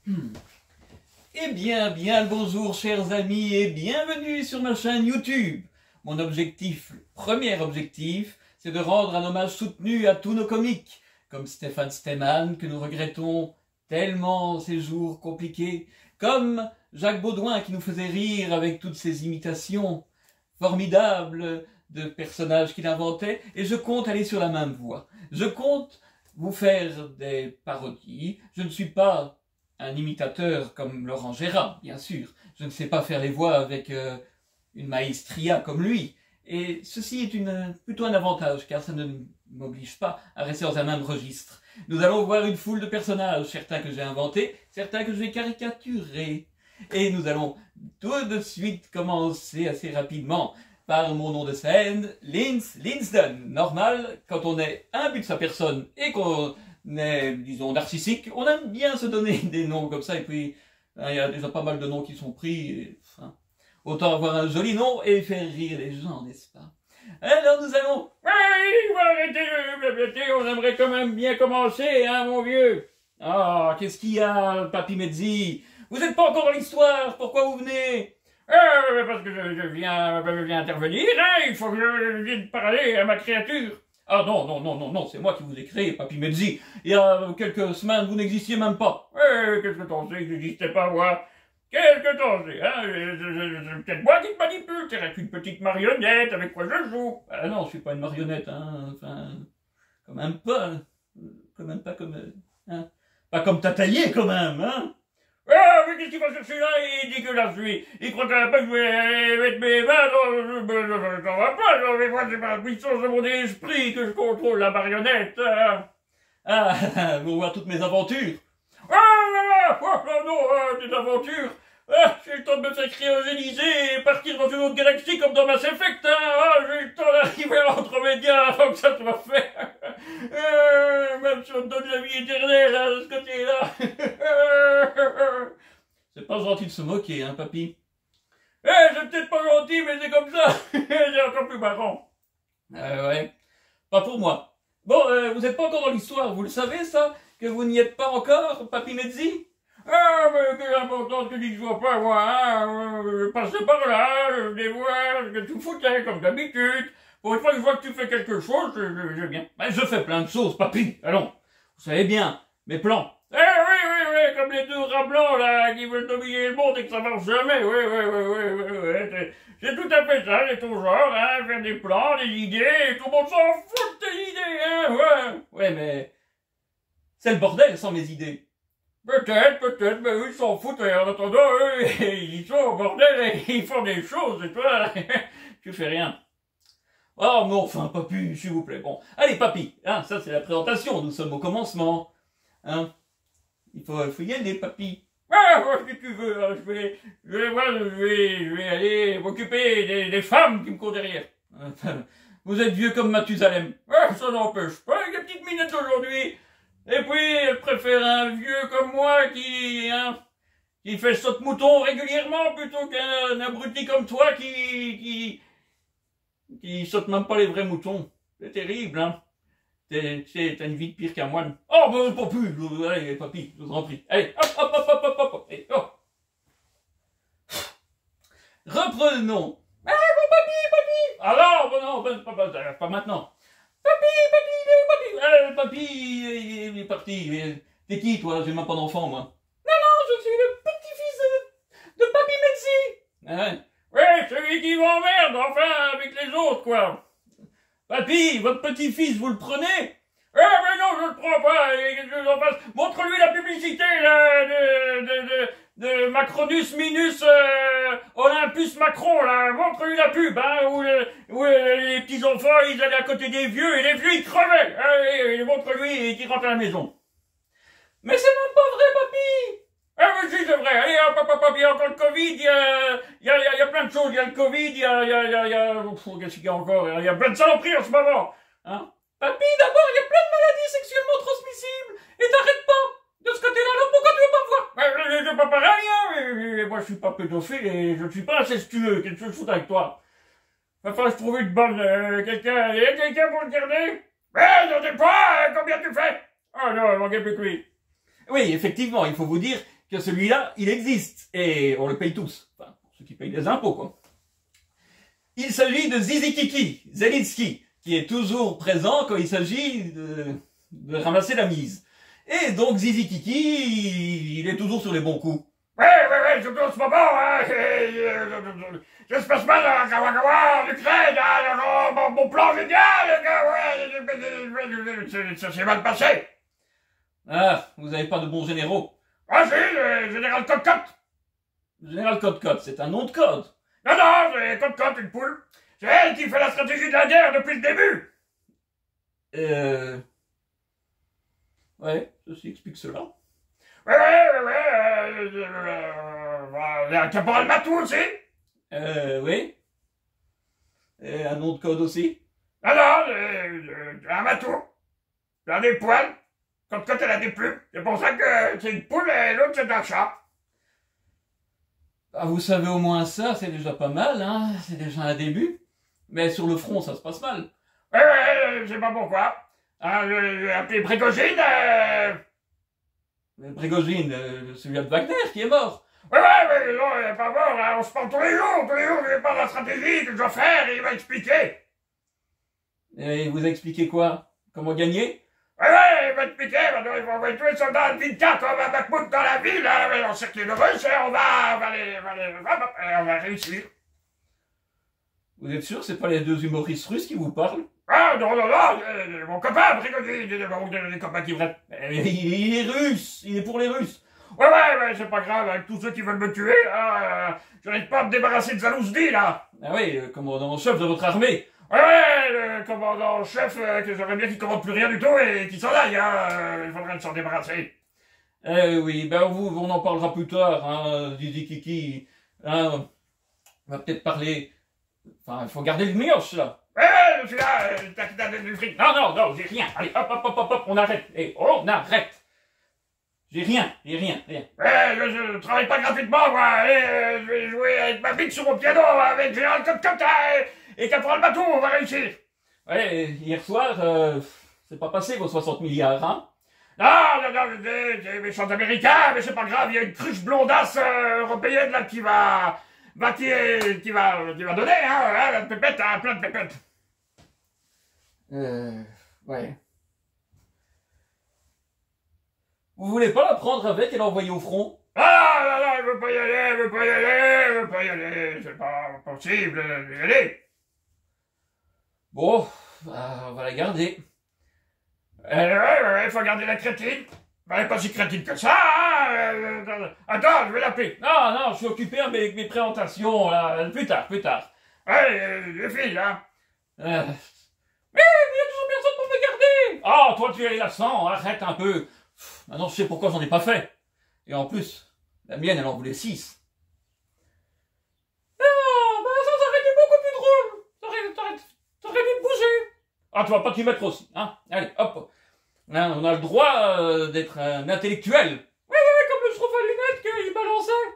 Eh bien le bonjour chers amis et bienvenue sur ma chaîne YouTube. Mon objectif, le premier objectif, c'est de rendre un hommage soutenu à tous nos comiques, comme Stéphane Stéman, que nous regrettons tellement ces jours compliqués, comme Jacques Baudouin qui nous faisait rire avec toutes ses imitations formidables de personnages qu'il inventait, et je compte aller sur la même voie. Je compte vous faire des parodies. Je ne suis pas un imitateur comme Laurent Gérard, bien sûr. Je ne sais pas faire les voix avec une maestria comme lui. Et ceci est plutôt un avantage, car ça ne m'oblige pas à rester dans un même registre. Nous allons voir une foule de personnages, certains que j'ai inventés, certains que j'ai caricaturés. Et nous allons tout de suite commencer assez rapidement par mon nom de scène, Linz Linsden. Normal, quand on est imbu de sa personne et qu'on est, disons, narcissique, on aime bien se donner des noms comme ça, et puis il y a déjà pas mal de noms qui sont pris, et, enfin, autant avoir un joli nom et faire rire les gens, n'est-ce pas? Alors nous allons... Oui, arrêtez de blablater, on aimerait quand même bien commencer, hein, mon vieux? Ah, qu'est-ce qu'il y a, Papy Mezzi? Vous n'êtes pas encore dans l'histoire, pourquoi vous venez? Parce que je viens intervenir, hein, il faut que je vienne parler à ma créature. Ah non, c'est moi qui vous ai créé, Papy Mezzi. Il y a quelques semaines, vous n'existiez même pas. Qu'est-ce que t'en sais que j'existais pas, moi? Qu'est-ce que t'en sais, hein? C'est peut-être moi qui te manipule, c'est qu'une petite marionnette avec quoi je joue. Ah non, je suis pas une marionnette, hein, enfin, quand même pas comme, hein, pas comme Tatalier, quand même, hein. Ah, mais qu'est-ce qu'il va chercher là? Il dit que là, il croit quand même pas que je vais mettre mes mains dans va pas, mais moi, c'est pas la puissance de mon esprit que je contrôle la marionnette. Ah, vous voir toutes mes aventures. Ah, non, des aventures. Ah, j'ai le temps de me faire cryogéniser et partir dans une autre galaxie comme dans Mass Effect, hein. Ah, j'ai le temps d'arriver à l'entremédia avant que ça soit fait. Même si on me donne la vie éternelle, hein, de ce côté-là. C'est pas gentil de se moquer, hein, papy. C'est peut-être pas gentil, mais c'est comme ça. C'est encore plus marrant. Ouais. Pas pour moi. Bon, vous n'êtes pas encore dans l'histoire, vous le savez, ça? Que vous n'y êtes pas encore, Papy Mezzi? Ah, mais quelle importance que je vois pas, moi, hein, je passais par là, je venais voir ce que tu foutais, comme d'habitude. Pour une fois que je vois que tu fais quelque chose, je viens. Ben, je fais plein de choses, papy, allons. Vous savez bien, mes plans. Oui, comme les deux rats blancs, là, qui veulent dominer le monde et que ça marche jamais, oui. C'est tout à fait ça, c'est ton genre, hein, faire des plans, des idées, et tout le monde s'en fout de tes idées, hein, ouais. Ouais, mais c'est le bordel sans mes idées. Peut-être, mais eux, ils s'en foutent, et en attendant, eux, ils sont au bordel et ils font des choses, et toi, tu fais rien. Oh, mais enfin, papy, s'il vous plaît, bon. Allez, papy, hein, ça c'est la présentation, nous sommes au commencement, hein. Il faut y aller, papy. Ah, si tu veux, hein, je vais aller m'occuper des femmes qui me courent derrière. Vous êtes vieux comme Mathusalem. Ah, ça n'empêche pas, avec les petites minettes d'aujourd'hui. Et puis, elle préfère un vieux comme moi qui fait saute-mouton régulièrement plutôt qu'un abruti comme toi qui saute même pas les vrais moutons. C'est terrible, hein. T'as une vie de pire qu'un moine. Oh, ben, pas plus. Allez, papy, je vous en prie. Allez, hop. Allez, hop. Reprenons. Ah, bon, papy. Ah non, pas maintenant. Papy, il est parti. T'es qui, toi? J'ai même pas d'enfant, moi. Non, je suis le petit-fils de Papy Mezzi. Ouais, celui qui m'emmerde, enfin, avec les autres, quoi. Papy, votre petit-fils, vous le prenez? Mais non, je le prends pas. Je en fasse. Montre-lui la publicité, là, de Macronus Minus Olympus Macron, là. Montre-lui la pub, hein, où les petits-enfants, ils allaient à côté des vieux, et les vieux, ils crevaient. Allez, montre-lui et qu'ils rentrent à la maison. Mais c'est même pas vrai, papy! Mais si, c'est vrai. Allez, hop, il y a encore le Covid, il y a plein de choses. Il y a le Covid, il y a qu'est-ce qu'il y a encore? Il y a plein de saloperies en ce moment. Hein? Papy, d'abord, il y a plein de maladies sexuellement transmissibles. Et t'arrêtes pas de ce côté-là. Alors pourquoi tu veux pas me voir? C'est pas pareil, hein. Moi, je suis pas pédophile et je ne suis pas incestueux. Qu'est-ce que je fous avec toi? Enfin, je trouvais une bonne, quelqu'un. Il y a quelqu'un pour le garder? J'en ai pas. Combien tu fais? Oh non, il manquait plus que lui. Oui, effectivement, il faut vous dire que celui-là, il existe. Et on le paye tous. Enfin, ceux qui payent des impôts, quoi. Il s'agit de Zizi Kiki, Zelensky, qui est toujours présent quand il s'agit de ramasser la mise. Et donc Zizi Kiki, il est toujours sur les bons coups. Ouais, surtout en ce moment, hein, ça se passe mal à Kawakawa, l'Ukraine, mon plan génial, ça s'est mal passé. Ah, vous n'avez pas de bons généraux. Ah si, général Cote-Cote. Général Cote-Cote, c'est un nom de code. Non, c'est Cote-Cote, une poule. C'est elle qui fait la stratégie de la guerre depuis le début. Ouais, ceci explique cela. Ouais. Il y a un caporal Matou aussi. Oui. Et un nom de code aussi. Non, un Matou. Il a des poils. Cote-Cote, elle a des plumes. C'est pour ça que c'est une poule et l'autre c'est un chat. Ah, vous savez au moins ça, c'est déjà pas mal, hein. C'est déjà un début. Mais sur le front, ça se passe mal. Ouais, je sais pas pourquoi. J'ai appelé Prigogine. Prigogine, celui-là de Wagner, qui est mort. Ouais, mais non, il est pas mort, hein. On se parle tous les jours, je lui parle de la stratégie que je dois faire et il va expliquer. Et il vous a expliqué quoi? Comment gagner? Ouais, il va expliquer, maintenant il va envoyer tous les soldats à Vinka comme à Bakhmut dans la ville, hein, on cercle de Russes et on va réussir. Vous êtes sûr, c'est pas les deux humoristes russes qui vous parlent? Ah, non, mon copain, Prigogine, des copains qui vont... Il est russe, il est pour les Russes. Ouais, c'est pas grave, avec tous ceux qui veulent me tuer, j'arrive pas à me débarrasser de Zalouzdi, là. Ah oui, le commandant en chef de votre armée. Ouais, le commandant en chef, que j'aimerais bien qu'il commande plus rien du tout et qu'il s'en aille, il faudrait s'en débarrasser. Oui, ben on en parlera plus tard, hein, Zizi Kiki. Hein, on va peut-être parler... Enfin, il faut garder le mioche, là. Ouais, je suis là, t'as du fric. Non, j'ai rien. Allez, hop, on arrête. On arrête. J'ai rien. Ouais, je travaille pas gratuitement, moi. Je vais jouer avec ma bite sur mon piano, avec Général Cote-Cote et Caporal Batou, on va réussir. Ouais, hier soir, c'est pas passé vos 60 milliards, hein? Non, des méchants américains, mais c'est pas grave, il y a une cruche blondasse européenne, là, qui va donner, hein, la pépette, plein de pépettes. Ouais. Vous voulez pas la prendre avec et l'envoyer au front? Non, elle veut pas y aller, c'est pas possible d'y aller. Bon, bah, on va la garder. Ouais, faut garder la crétine. Elle est pas si crétine que ça, hein. Attends, je vais l'appeler. Non, je suis occupé avec mes présentations, là, plus tard. Ouais, les filles, hein. Mais il y a toujours personne pour me garder. Oh, toi tu es la 100, arrête un peu. Maintenant je sais pourquoi j'en ai pas fait. Et en plus, la mienne elle en voulait 6. Non, bah ça aurait été beaucoup plus drôle. T'aurais dû te bouger. Ah, tu vas pas t'y mettre aussi, hein. Allez, hop. Hein, on a le droit d'être un intellectuel. Ouais, comme le Schtroumpf à lunettes qu'il balançait.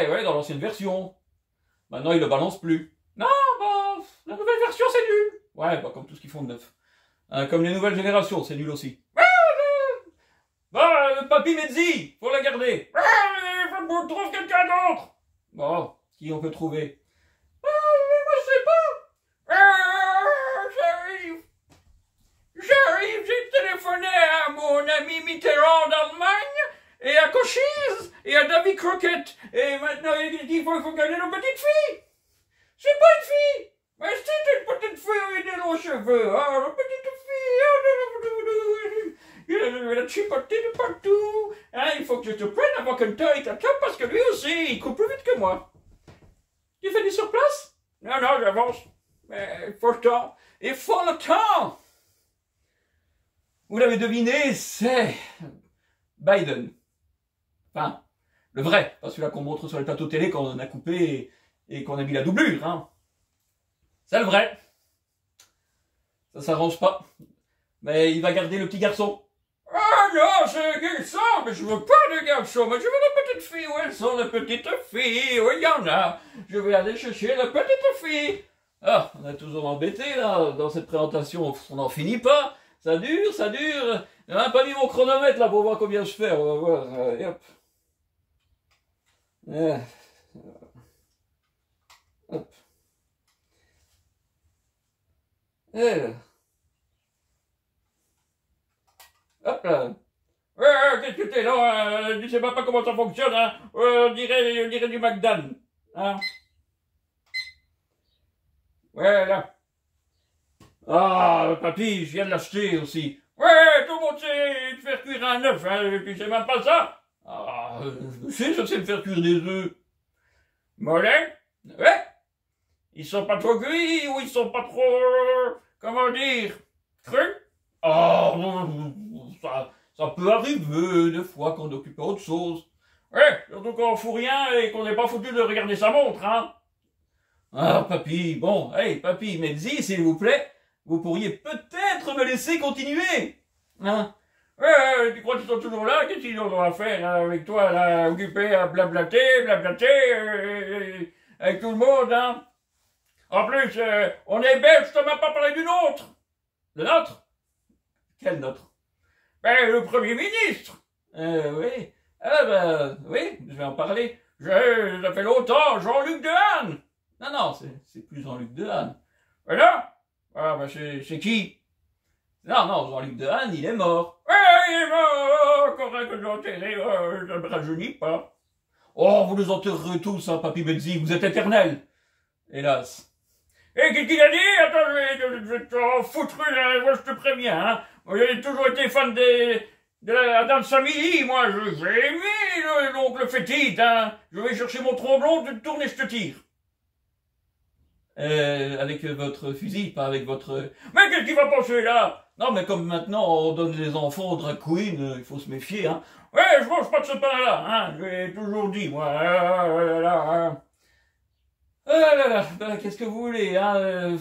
Ouais, dans l'ancienne version. Maintenant il le balance plus. Non, bah, la nouvelle version c'est nul. Ouais, bah comme tout ce qu'ils font de neuf. Comme les nouvelles générations, c'est nul aussi. Bah, Papy Mezzi, faut la garder. Faut qu'on trouve quelqu'un d'autre. Bon, qui on peut trouver? Moi je sais pas. J'arrive, j'ai téléphoné à mon ami Mitterrand d'Allemagne, et à Cochise, et à Davy Crockett, et maintenant il dit qu'il faut gagner nos petites filles. C'est pas une fille. Mais c'est une petite fille avec des longs cheveux, hein, une petite fille, il a chipoté de partout, hein, il faut que je te prenne avant que Toy t'attrape parce que lui aussi, il court plus vite que moi. Tu fais du sur place? Non, j'avance. Mais il faut le temps. Vous l'avez deviné, c'est Biden. Enfin, le vrai, pas celui-là qu'on montre sur les plateaux télé quand on a coupé et qu'on a mis la doublure, hein. C'est le vrai. Ça s'arrange pas. Mais il va garder le petit garçon. Ah non, c'est un garçon, mais je veux pas de garçon, mais je veux la petite fille. Où elles sont les petites filles? Où il y en a? Je vais aller chercher la petite fille. Ah, on a toujours embêté là, dans cette présentation, on n'en finit pas. Ça dure. J'ai même pas mis mon chronomètre là pour voir combien je fais, on va voir. Hop. Ah. Hop. Alors. Hop là. Qu'est-ce que t'es là? Je sais pas comment ça fonctionne, hein. On dirait du McDan. Hein. Ouais, là. Ah, papy, je viens de l'acheter aussi. Ouais, tout le monde sait faire cuire un œuf, hein. Tu sais même pas ça? Ah, je sais me faire cuire des œufs. Mollet? Ouais. Ils sont pas trop cuits ou ils sont pas trop, comment dire, crus? Ah, ça peut arriver des fois qu'on est occupé à autre chose. Ouais, surtout qu'on fout rien et qu'on n'est pas foutu de regarder sa montre, hein. Ah, papy, bon, hey, papy, Mehdi, s'il vous plaît, vous pourriez peut-être me laisser continuer. Hein? Ouais, tu crois qu'ils sont toujours là? Qu'est-ce qu'ils ont à faire hein, avec toi, là, occupé à blablater, avec tout le monde, hein? En plus, on est belge, je t'en ai pas parlé d'une autre. Le nôtre? Quel nôtre? Ben, le Premier ministre. Oui. Ah, ben, oui, je vais en parler. Ça fait longtemps, Jean-Luc Dehaene. Non, c'est plus Jean-Luc Dehaene. Voilà. Ah, ben, c'est qui? Non, Jean-Luc Dehaene, il est mort. Ouais, il est mort, correct que l'enterrer, ça me rajeunit pas. Oh, vous les enterrerez tous, hein, papy Mehdi, vous êtes éternel. Hélas. Et qu'est-ce qu'il a dit? Attends, je vais t'en foutre une, moi je te préviens, hein. Moi j'ai toujours été fan de la Adams Family, moi, j'ai aimé l'oncle Fétide, hein. Je vais chercher mon tromblon, tu te tournes et je te tire. Avec votre fusil, pas avec votre... Mais qu'est-ce qu'il va penser là? Non, mais comme maintenant on donne les enfants aux drag queens, il faut se méfier, hein. Ouais, je mange pas de ce pain-là, hein. Je l'ai toujours dit, moi. Hein. Ah là là, ben, qu'est-ce que vous voulez, hein,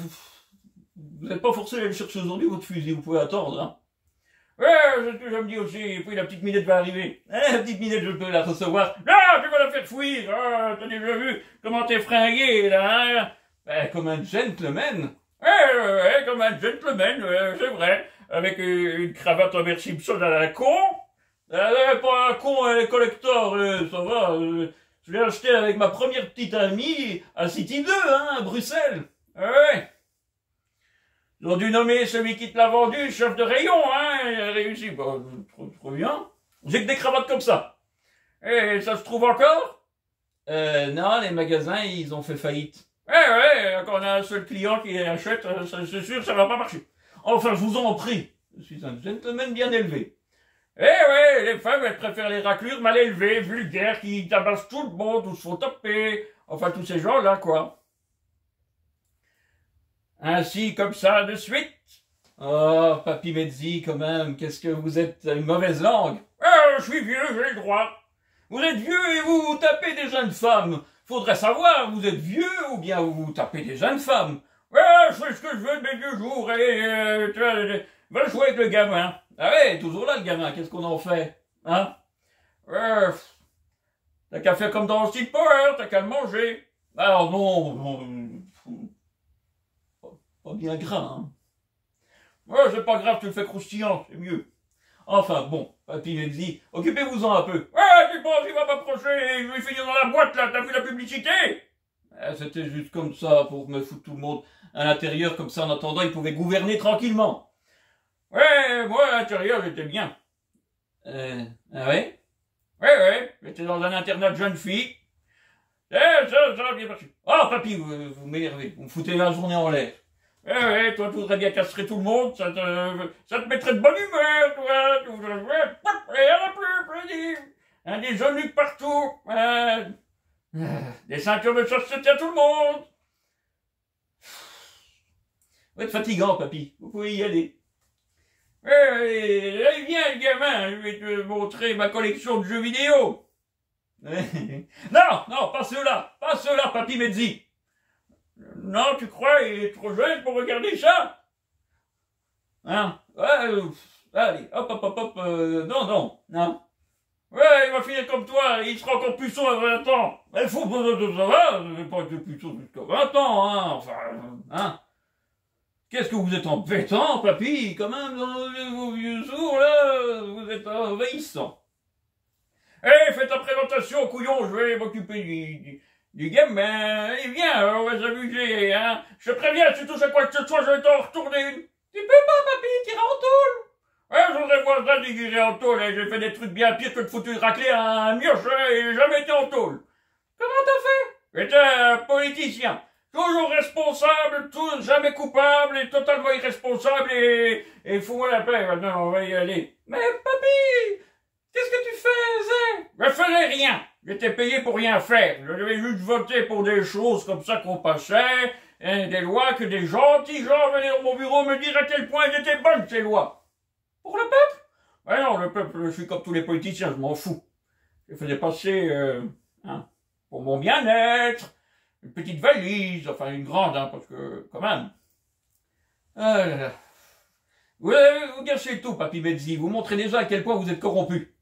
vous n'êtes pas forcé d'aller le chercher aujourd'hui, votre fusil, vous pouvez attendre, hein. Ouais, c'est ce que je me dis aussi, et puis la petite minette va arriver. La petite minette, je peux la recevoir. Là, tu vas la faire fuir, ah, t'as déjà vu comment t'es fringué, là, hein. Ben, comme un gentleman. Ouais, comme un gentleman, c'est vrai. Avec une cravate Homer Simpson à la con. Pas un con, collector, ça va. Je l'ai acheté avec ma première petite amie à City 2, hein, à Bruxelles. Ouais. Ils ont dû nommer celui qui te l'a vendu chef de rayon, hein. Il a réussi, bah, trop bien. J'ai que des cravates comme ça. Et ça se trouve encore? Non, les magasins, ils ont fait faillite. Ouais, quand on a un seul client qui achète, c'est sûr, ça va pas marcher. Enfin, je vous en prie. Je suis un gentleman bien élevé. Ouais, les femmes, elles préfèrent les raclures mal élevées, vulgaires, qui tabassent tout le monde, ou se font taper. Enfin, tous ces gens-là, quoi. Ainsi, comme ça, de suite. Oh, papy Mehdi, quand même, qu'est-ce que vous êtes une mauvaise langue. Je suis vieux, j'ai le droit. Vous êtes vieux et vous tapez des jeunes femmes. Faudrait savoir, vous êtes vieux ou bien vous tapez des jeunes femmes. Ouais, je fais ce que je veux de mes vieux jours, et tu vois, va jouer avec le gamin. Ah ouais, toujours là le gamin, qu'est-ce qu'on en fait? Hein? T'as qu'à faire comme dans le Steel Power, t'as qu'à le manger. Alors non, pas bien gras, hein. Ouais, c'est pas grave, tu le fais croustillant, c'est mieux. Enfin bon, papy Mehdi, occupez-vous-en un peu. Ouais, tu penses qu'il va m'approcher, je vais finir dans la boîte là, t'as vu la publicité? C'était juste comme ça, pour me foutre tout le monde à l'intérieur, comme ça en attendant, ils pouvaient gouverner tranquillement. Ouais, moi à l'intérieur j'étais bien. Ah ouais? Ouais, j'étais dans un internat de jeunes filles. Ça a bien passé. Oh papy, vous m'énervez, vous me foutez la journée en l'air. Ouais, toi tu voudrais bien castrer tout le monde, ça te mettrait de bonne humeur, toi, tu voudrais, et à la plus, hein, des Jean-Luc partout, des ceintures de chasteté à tout le monde. Vous êtes fatigant, papy, vous pouvez y aller. Allez, viens, le gamin, je vais te montrer ma collection de jeux vidéo. Non, pas ceux-là, papy Mehdi. Non, tu crois, il est trop jeune pour regarder ça? Hein? Ouais, allez, hop, non. Ouais, il va finir comme toi, il sera encore puceau à 20 ans. Il faut pas de ça va, je vais pas être puceau jusqu'à 20 ans, hein, enfin, hein. Qu'est-ce que vous êtes embêtant, papy, quand même, dans vos vieux jours, là, vous êtes envahissant. Eh, fais ta présentation, couillon, je vais m'occuper du gamin. Eh, viens, on va s'amuser, hein. Je te préviens, si tout ça quoi que ce soit, je vais t'en retourner une. Tu peux pas, papy, t'iras en tôle. Ouais, je voudrais voir ça déguisé en tôle, hein. J'ai fait des trucs bien pires que de foutu de racler à un mioche, hein, et j'ai jamais été en tôle. Comment t'as fait? J'étais un politicien. Toujours responsable, jamais coupable et totalement irresponsable et fous-moi la paix. Maintenant, on va y aller. Mais papy, qu'est-ce que tu faisais? Je faisais rien. J'étais payé pour rien faire. Je devais juste voter pour des choses comme ça qu'on passait, hein, des lois que des gentils gens venaient dans mon bureau me dire à quel point elles étaient bonnes, ces lois. Pour le peuple? Ben non, le peuple, je suis comme tous les politiciens, je m'en fous. Je faisais passer, hein, pour mon bien-être, une petite valise, enfin une grande, hein, parce que, quand même. Ah là là. Vous gâchez tout, papy Bezzi, vous montrez déjà à quel point vous êtes corrompu.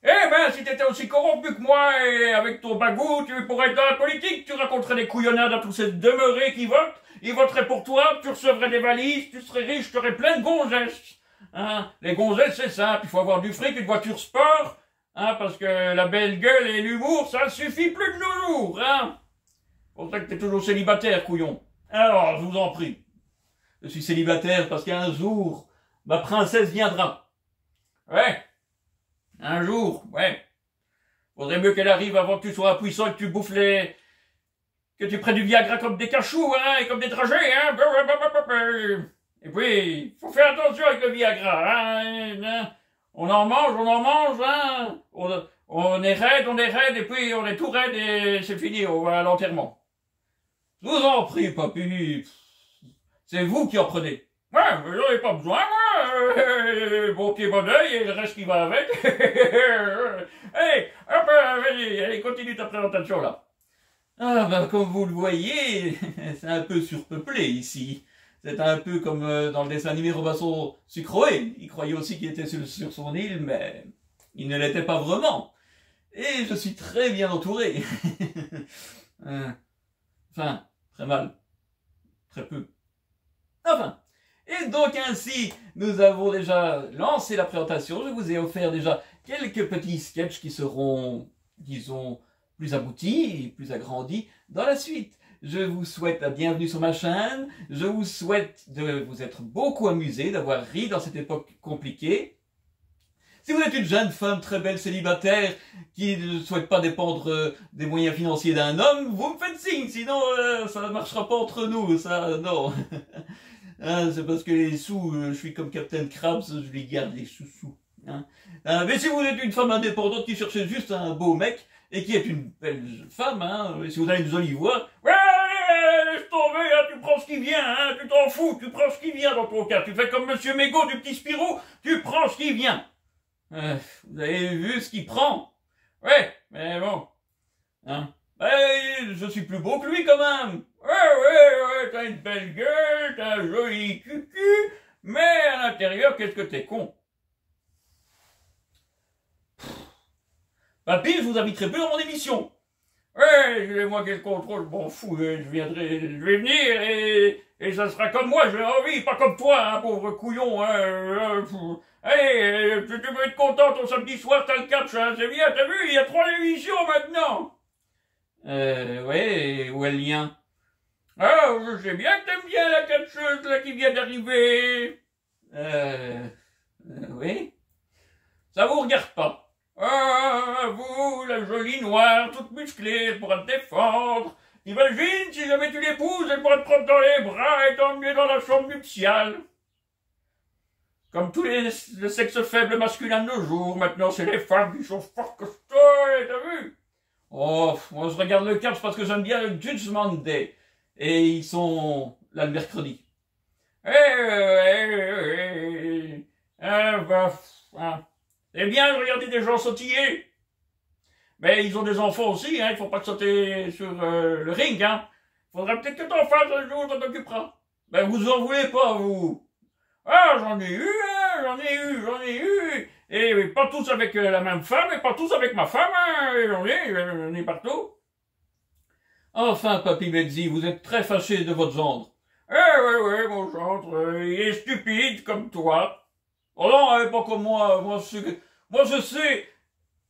Eh ben, si t'étais aussi corrompu que moi, et avec ton bagou, tu pourrais être dans la politique, tu raconterais des couillonnades à tous ces demeurés qui votent, ils voteraient pour toi, tu recevrais des valises, tu serais riche, tu aurais plein de gonzesses. Hein, les gonzesses, c'est simple, il faut avoir du fric, une voiture sport, hein, parce que la belle gueule et l'humour, ça suffit plus de nos jours, hein. C'est pour ça que t'es toujours célibataire, couillon. Alors, je vous en prie. Je suis célibataire parce qu'un jour, ma princesse viendra. Ouais. Un jour, ouais. Faudrait mieux qu'elle arrive avant que tu sois puissant et que tu bouffes que tu prennes du Viagra comme des cachous, hein, et comme des dragées, hein. Et puis, faut faire attention avec le Viagra, hein. On en mange, hein. On est raide, et puis on est tout raide et c'est fini, on va à l'enterrement. Je vous en prie, papy. C'est vous qui en prenez. Ouais, mais j'en ai pas besoin, moi. Bon pied, bon oeil et le reste qui va avec. Allez, hop, vas-y, allez, continue ta présentation, là. Ah, ben, comme vous le voyez, c'est un peu surpeuplé, ici. C'est un peu comme dans le dessin animé Robinson Crusoe. Il croyait aussi qu'il était sur son île, mais il ne l'était pas vraiment. Et je suis très bien entouré. Enfin, très mal. Très peu. Enfin. Et donc ainsi, nous avons déjà lancé la présentation. Je vous ai offert déjà quelques petits sketchs qui seront, disons, plus aboutis et plus agrandis dans la suite. Je vous souhaite la bienvenue sur ma chaîne. Je vous souhaite de vous être beaucoup amusé, d'avoir ri dans cette époque compliquée. Si vous êtes une jeune femme très belle célibataire qui ne souhaite pas dépendre des moyens financiers d'un homme, vous me faites signe, sinon ça ne marchera pas entre nous, ça, non. Hein, c'est parce que les sous, je suis comme Captain Krabs, je les garde les sous-sous. Hein. Mais si vous êtes une femme indépendante qui cherche juste un beau mec, et qui est une belle femme, hein, si vous avez une jolie voix, ouais, laisse tomber, hein, tu prends ce qui vient, hein, tu t'en fous, tu prends ce qui vient dans ton cas, tu fais comme Monsieur Mégot du petit Spirou, tu prends ce qui vient. Vous avez vu ce qu'il prend? Ouais, mais bon, hein, je suis plus beau que lui quand même. Ouais, t'as une belle gueule, t'as un joli cucu, mais à l'intérieur, qu'est-ce que t'es con? Papy, je vous inviterai plus dans mon émission. Ouais, moi qui le contrôle, m'en fous, je vais venir et ça sera comme moi, j'ai envie, pas comme toi, hein, pauvre couillon, hein. Allez, tu peux être content, ton samedi soir, t'as le catch, hein, c'est bien, t'as vu, il y a 3 émissions maintenant. Ouais, où est le lien? Ah, je sais bien que t'aimes bien la catcheuse, là, qui vient d'arriver. Oui. Ça vous regarde pas. Ah, vous, la jolie noire, toute musclée, pourra te défendre. Imagine, si jamais tu l'épouses, elle pourra te prendre dans les bras et t'emmener dans la chambre nuptiale. Comme tous le sexe faible masculin de nos jours, maintenant c'est les femmes qui sont fortes que ça, t'as vu? Oh, moi je regarde le catch parce que j'aime bien le Judgment Day. Et ils sont là le mercredi. C'est bien de regarder des gens sautiller. Mais ils ont des enfants aussi, hein, il faut pas que sauter sur le ring, hein. Faudra peut-être que t'en fasses un jour, t'en t'occuperas. Ben vous en voulez pas, vous. Ah, j'en ai eu, hein, j'en ai eu. Et pas tous avec la même femme, et pas tous avec ma femme, hein. J'en ai partout. Enfin, papy Bezzi, vous êtes très fâché de votre gendre. Ouais, mon gendre, il est stupide comme toi. Oh non, pas comme moi, moi je sais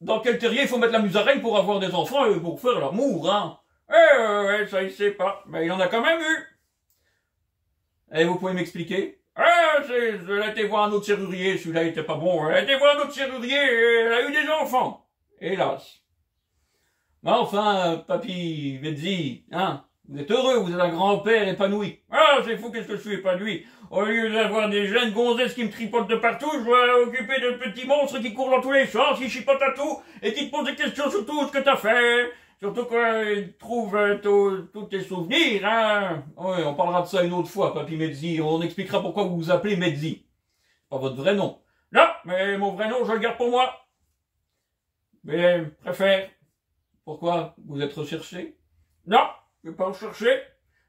dans quel terrier il faut mettre la musaraigne pour avoir des enfants et pour faire l'amour, hein? Ouais, ça il sait pas, mais il en a quand même eu. Et vous pouvez m'expliquer? Elle a été voir un autre serrurier, celui-là il était pas bon. Elle a été voir un autre serrurier et elle a eu des enfants. Hélas. Mais enfin, papy Vedzi, hein? Vous êtes heureux, vous êtes un grand-père épanoui. Ah, c'est fou, qu'est-ce que je suis épanoui. Au lieu d'avoir des jeunes gonzesses qui me tripotent de partout, je dois occuper de petits monstres qui courent dans tous les sens, qui chipotent à tout, et qui te posent des questions sur tout ce que t'as fait. Surtout qu'ils trouvent tous tes souvenirs, hein. Oui, on parlera de ça une autre fois, papy Medzi. On expliquera pourquoi vous vous appelez Medzi. C'est pas votre vrai nom. Non, mais mon vrai nom, je le garde pour moi. Mais, préfère. Pourquoi? Vous êtes recherché? Non, je vais pas en chercher,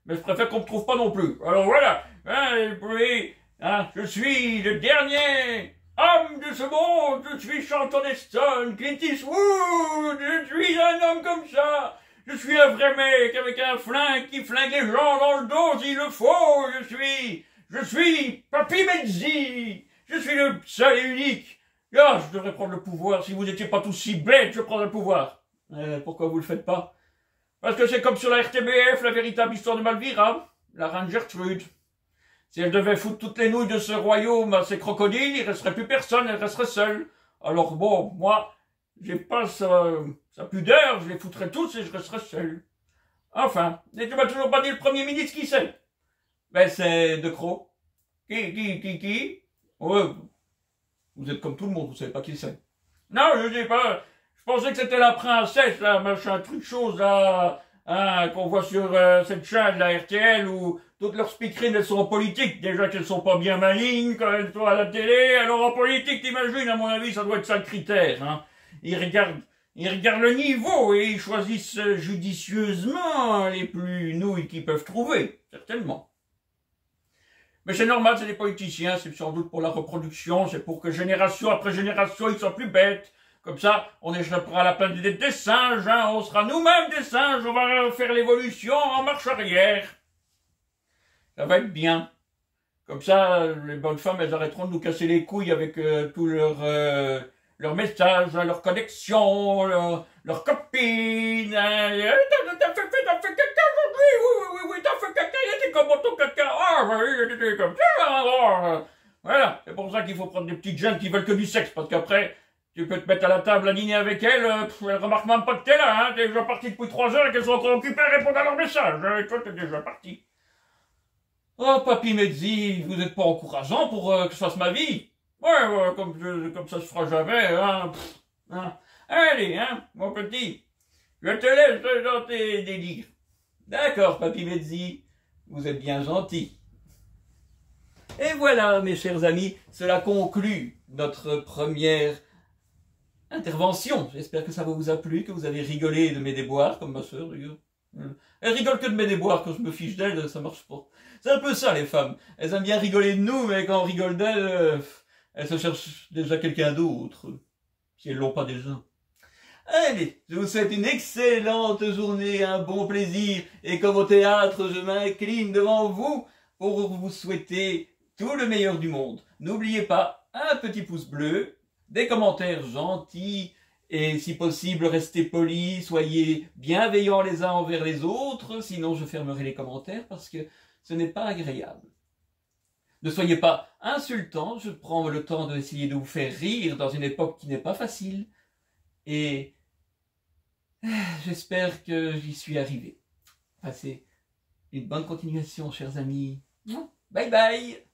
mais je préfère qu'on me trouve pas non plus. Alors voilà, hein, et puis, hein, je suis le dernier homme de ce monde, je suis Charlton Heston, Clint Eastwood, je suis un homme comme ça, je suis un vrai mec avec un flingue qui flingue les gens dans le dos s'il le faut, je suis Papy Medzi, je suis le seul et unique. Ah, je devrais prendre le pouvoir, si vous n'étiez pas tous si bêtes, je prendrais le pouvoir. Pourquoi vous le faites pas? Parce que c'est comme sur la RTBF, la véritable histoire de Malvira, la reine Gertrude. Si elle devait foutre toutes les nouilles de ce royaume à ses crocodiles, il resterait plus personne, elle resterait seule. Alors bon, moi, j'ai pas sa pudeur, je les foutrais tous et je resterais seul. Enfin, et tu m'as toujours pas dit le premier ministre qui c'est? Ben c'est De Croo. Qui? Ouais, vous êtes comme tout le monde, vous savez pas qui c'est. Non, je sais pas. Je pensais que c'était la princesse, là, machin, truc chose, là, hein, qu'on voit sur cette chaîne, la RTL, où toutes leurs speakerines, elles sont en politique. Déjà qu'elles sont pas bien malignes quand elles sont à la télé, alors en politique, t'imagines, à mon avis, ça doit être ça le critère, hein. Ils regardent le niveau et ils choisissent judicieusement les plus nouilles qu'ils peuvent trouver, certainement. Mais c'est normal, c'est des politiciens, c'est sans doute pour la reproduction, c'est pour que génération après génération, ils soient plus bêtes. Comme ça, on échappera à la planète des singes, hein, on sera nous-mêmes des singes, on va faire l'évolution en marche arrière. Ça va être bien. Comme ça, les bonnes femmes, elles arrêteront de nous casser les couilles avec tous leurs messages, leurs connexions, leurs copines. Hein. T'as fait caca aujourd'hui? Oui, t'as fait caca, il était comment ton caca? Ah, oui, il était comme ça. Alors, voilà, c'est pour ça qu'il faut prendre des petites jeunes qui veulent que du sexe, parce qu'après, tu peux te mettre à la table à dîner avec elles, elles remarquent même pas que t'es là, hein, t'es déjà parti depuis 3 heures et qu'elles sont encore occupées à répondre à leurs messages, et toi t'es déjà parti. Oh, papy Medzi, vous n'êtes pas encourageant pour que je fasse ma vie? Ouais, comme ça se fera jamais, hein. Hein. Allez, hein, mon petit, je te laisse dans tes délires. D'accord, papy Medzi, vous êtes bien gentil. Et voilà, mes chers amis, cela conclut notre première intervention. J'espère que ça vous a plu, que vous avez rigolé de mes déboires, comme ma sœur d'ailleurs. Elle rigole que de mes déboires, quand je me fiche d'elle, ça marche pas. C'est un peu ça les femmes. Elles aiment bien rigoler de nous, mais quand on rigole d'elles, elles se cherchent déjà quelqu'un d'autre. Si elles l'ont pas déjà. Allez, je vous souhaite une excellente journée, un bon plaisir, et comme au théâtre, je m'incline devant vous pour vous souhaiter tout le meilleur du monde. N'oubliez pas, un petit pouce bleu, des commentaires gentils, et si possible, restez polis, soyez bienveillants les uns envers les autres, sinon je fermerai les commentaires parce que ce n'est pas agréable. Ne soyez pas insultants, je prends le temps d'essayer de vous faire rire dans une époque qui n'est pas facile, et j'espère que j'y suis arrivé. Passez une bonne continuation, chers amis. Bye bye!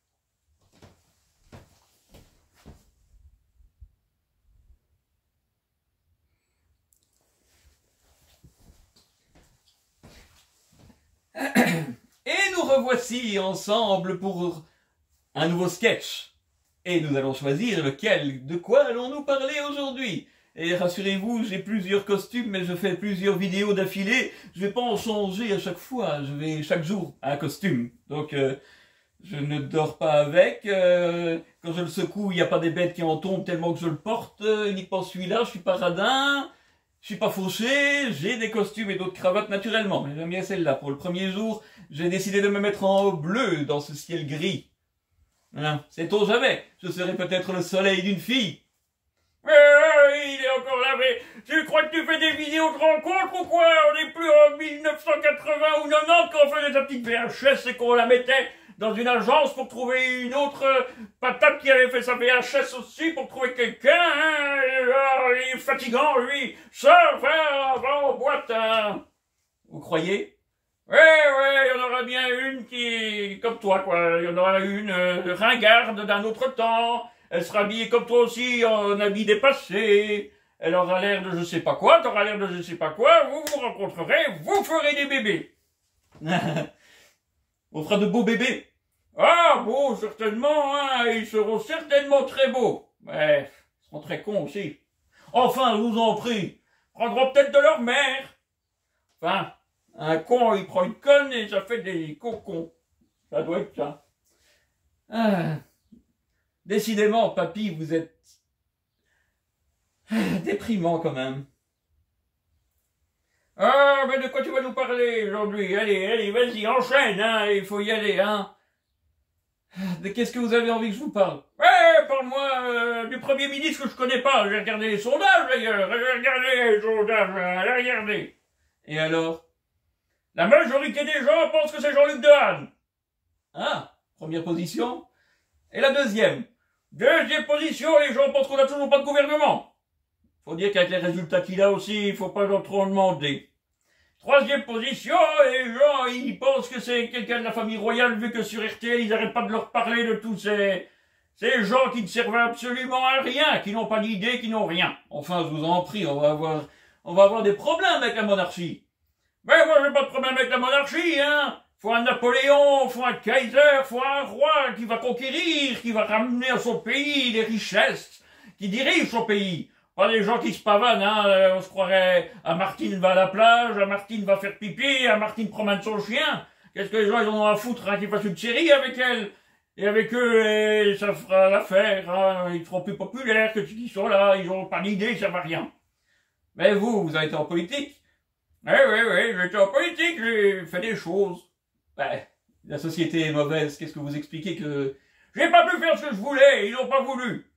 Et nous revoici ensemble pour un nouveau sketch. Et nous allons choisir lequel, de quoi allons-nous parler aujourd'hui? Et rassurez-vous, j'ai plusieurs costumes, mais je fais plusieurs vidéos d'affilée. Je vais pas en changer à chaque fois, je vais chaque jour à un costume. Donc je ne dors pas avec. Quand je le secoue, il n'y a pas des bêtes qui en tombent tellement que je le porte. Uniquement celui-là, je suis pas radin. Je suis pas fauché, j'ai des costumes et d'autres cravates naturellement, mais j'aime bien celle-là. Pour le premier jour, j'ai décidé de me mettre en bleu dans ce ciel gris. Hein, sait-on jamais, je serai peut-être le soleil d'une fille. Il est encore lavé, Tu crois que tu fais des vidéos de rencontres ou quoi? On n'est plus en 1980 ou 90 quand on faisait sa petite VHS et qu'on la mettait dans une agence pour trouver une autre patate qui avait fait sa VHS aussi pour trouver quelqu'un, hein. Il est fatigant, lui. Ça, va en boîte, hein. Vous croyez? Ouais, il y en aura bien une qui est comme toi, quoi. Il y en aura une ringarde d'un autre temps. Elle sera habillée comme toi aussi, en habit dépassé. Elle aura l'air de je sais pas quoi, t'auras l'air de je sais pas quoi. Vous vous rencontrerez, vous ferez des bébés. On fera de beaux bébés. Ah, beaux, certainement, hein. Ils seront certainement très beaux. Mais ils seront très cons aussi. Enfin, je vous en prie. Prendront peut-être de leur mère. Enfin, un con, il prend une conne et ça fait des cocons. Ça doit être ça. Ah. Décidément, papy, vous êtes déprimant quand même. Ah, mais de quoi tu vas nous parler aujourd'hui? Allez, vas-y, enchaîne, hein, il faut y aller, hein. De qu'est-ce que vous avez envie que je vous parle? Ouais, parle-moi du Premier ministre que je connais pas. J'ai regardé les sondages, d'ailleurs. J'ai regardé les sondages, allez, regardez. Et alors? La majorité des gens pensent que c'est Jean-Luc Dehaene. Ah, première position. Et la deuxième? Deuxième position, les gens pensent qu'on n'a toujours pas de gouvernement. Faut dire qu'avec les résultats qu'il a aussi, il faut pas trop en demander. Troisième position, les gens, ils pensent que c'est quelqu'un de la famille royale, vu que sur RTL, ils n'arrêtent pas de leur parler de tous ces gens qui ne servent absolument à rien, qui n'ont pas d'idée, qui n'ont rien. Enfin, je vous en prie, on va avoir des problèmes avec la monarchie. Mais moi, j'ai pas de problème avec la monarchie, hein. Faut un Napoléon, faut un Kaiser, faut un roi qui va conquérir, qui va ramener à son pays les richesses, qui dirige son pays. Pas des gens qui se pavanent, hein. On se croirait à Martine va à la plage, à Martine va faire pipi, à Martine promène son chien. Qu'est-ce que les gens ils en ont à foutre, hein, qu'ils fassent une série avec elle. Et avec eux, et ça fera l'affaire, hein. Ils seront plus populaires que ceux qui sont là, ils n'ont pas d'idée, ça va rien. Mais vous avez été en politique? Oui, j'ai été en politique, j'ai fait des choses. Ben, la société est mauvaise, qu'est-ce que vous expliquez que... J'ai pas pu faire ce que je voulais, ils n'ont pas voulu.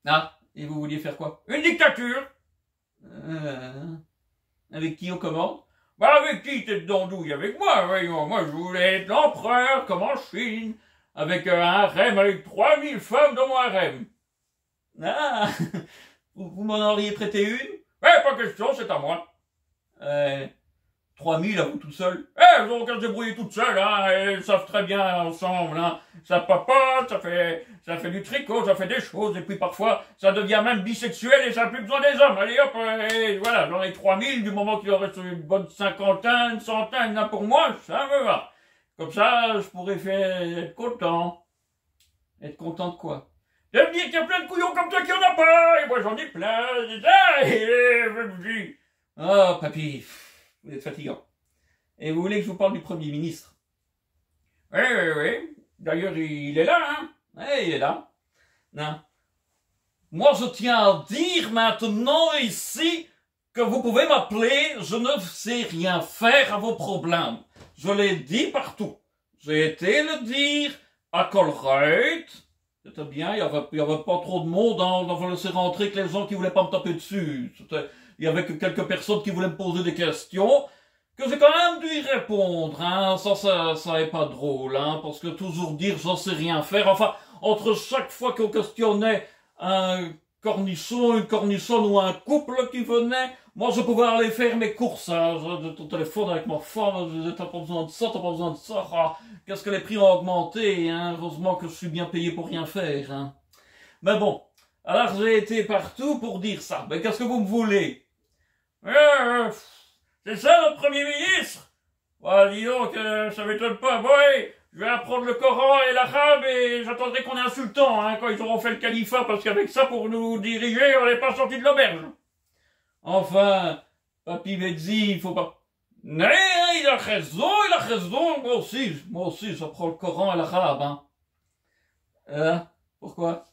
Ah, et vous vouliez faire quoi? Une dictature. Avec qui on commande? Bah avec qui t'es d'andouille? Avec moi, voyons. Moi je voulais être l'empereur comme en Chine, avec un harem avec 3000 femmes dans mon harem. Ah, vous m'en auriez prêté une? Pas question, c'est à moi. 3000 à vous tout seul? Elles ont qu'à se débrouiller toutes seules, hein. Elles savent très bien ensemble, hein. Ça papote, ça fait du tricot, ça fait des choses, et puis parfois, ça devient même bisexuel et ça n'a plus besoin des hommes. Allez hop, et voilà, j'en ai 3000, du moment qu'il en reste une bonne cinquantaine, centaine, là pour moi, ça me va. Comme ça, je pourrais être content. Être content de quoi? De me dire qu'il y a plein de couillons comme toi qui en a pas, et moi j'en ai plein, c'est ça, et je me dis. Oh, papy, vous êtes fatigant. Et vous voulez que je vous parle du Premier ministre? Oui. D'ailleurs, il est là, hein. Oui, il est là. Non. Moi, je tiens à dire maintenant ici que vous pouvez m'appeler, je ne sais rien faire à vos problèmes. Je l'ai dit partout. J'ai été le dire à Colruyt. C'était bien, il y avait pas trop de monde, hein. On a laissé rentrer que les gens qui voulaient pas me taper dessus. Il y avait que quelques personnes qui voulaient me poser des questions, que j'ai quand même dû y répondre, hein. Ça est pas drôle, hein, parce que toujours dire j'en sais rien faire, enfin, entre chaque fois qu'on questionnait un cornichon, une cornichonne ou un couple qui venait, moi je pouvais aller faire mes courses, hein, au téléphone avec ma femme, t'as pas besoin de ça, t'as pas besoin de ça, ah, qu'est-ce que les prix ont augmenté, hein, heureusement que je suis bien payé pour rien faire, hein. Mais bon, alors j'ai été partout pour dire ça, mais qu'est-ce que vous me voulez? C'est ça notre Premier ministre? Bah, dis donc, ça m'étonne pas. Bon, ouais, je vais apprendre le Coran et l'arabe et j'attendrai qu'on est un sultan, hein, quand ils auront fait le califat, parce qu'avec ça, pour nous diriger, on n'est pas sorti de l'auberge. Enfin, Papy Bezzi, il faut pas... Mais, il a raison, moi aussi, j'apprends le Coran et l'arabe, hein. Pourquoi?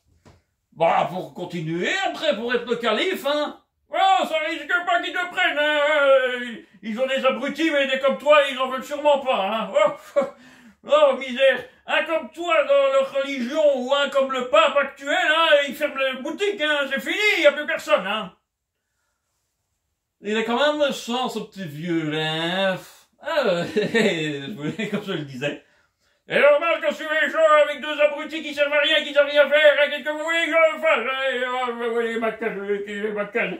Bah, pour continuer après, pour être le calife, hein. Oh, ça risque pas qu'ils te prennent, hein. Ils ont des abrutis, mais des comme toi, ils en veulent sûrement pas, hein. Oh, misère. Un comme toi dans leur religion, ou un comme le pape actuel, hein, ils ferment les boutiques, hein. C'est fini, y a plus personne, hein. Il est quand même méchant, ce petit vieux, là. Hein. Ah, comme je le disais. C'est normal que je suis méchant avec deux abrutis qui servent à rien, qui savent rien faire. Qu'est-ce que vous voulez que je fasse? Les macanes.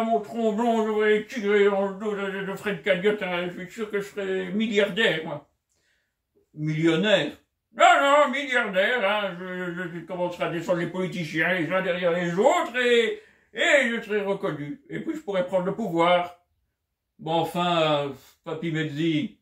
Mon tronc blond, je voudrais tirer dans le dos de Fred Cagnotte. Je suis sûr que je serais milliardaire, moi. Millionnaire? Non, milliardaire. Je commencerai à descendre les politiciens les uns derrière les autres et je serai reconnu. Et puis je pourrais prendre le pouvoir. Bon, enfin, Papy Mezzi.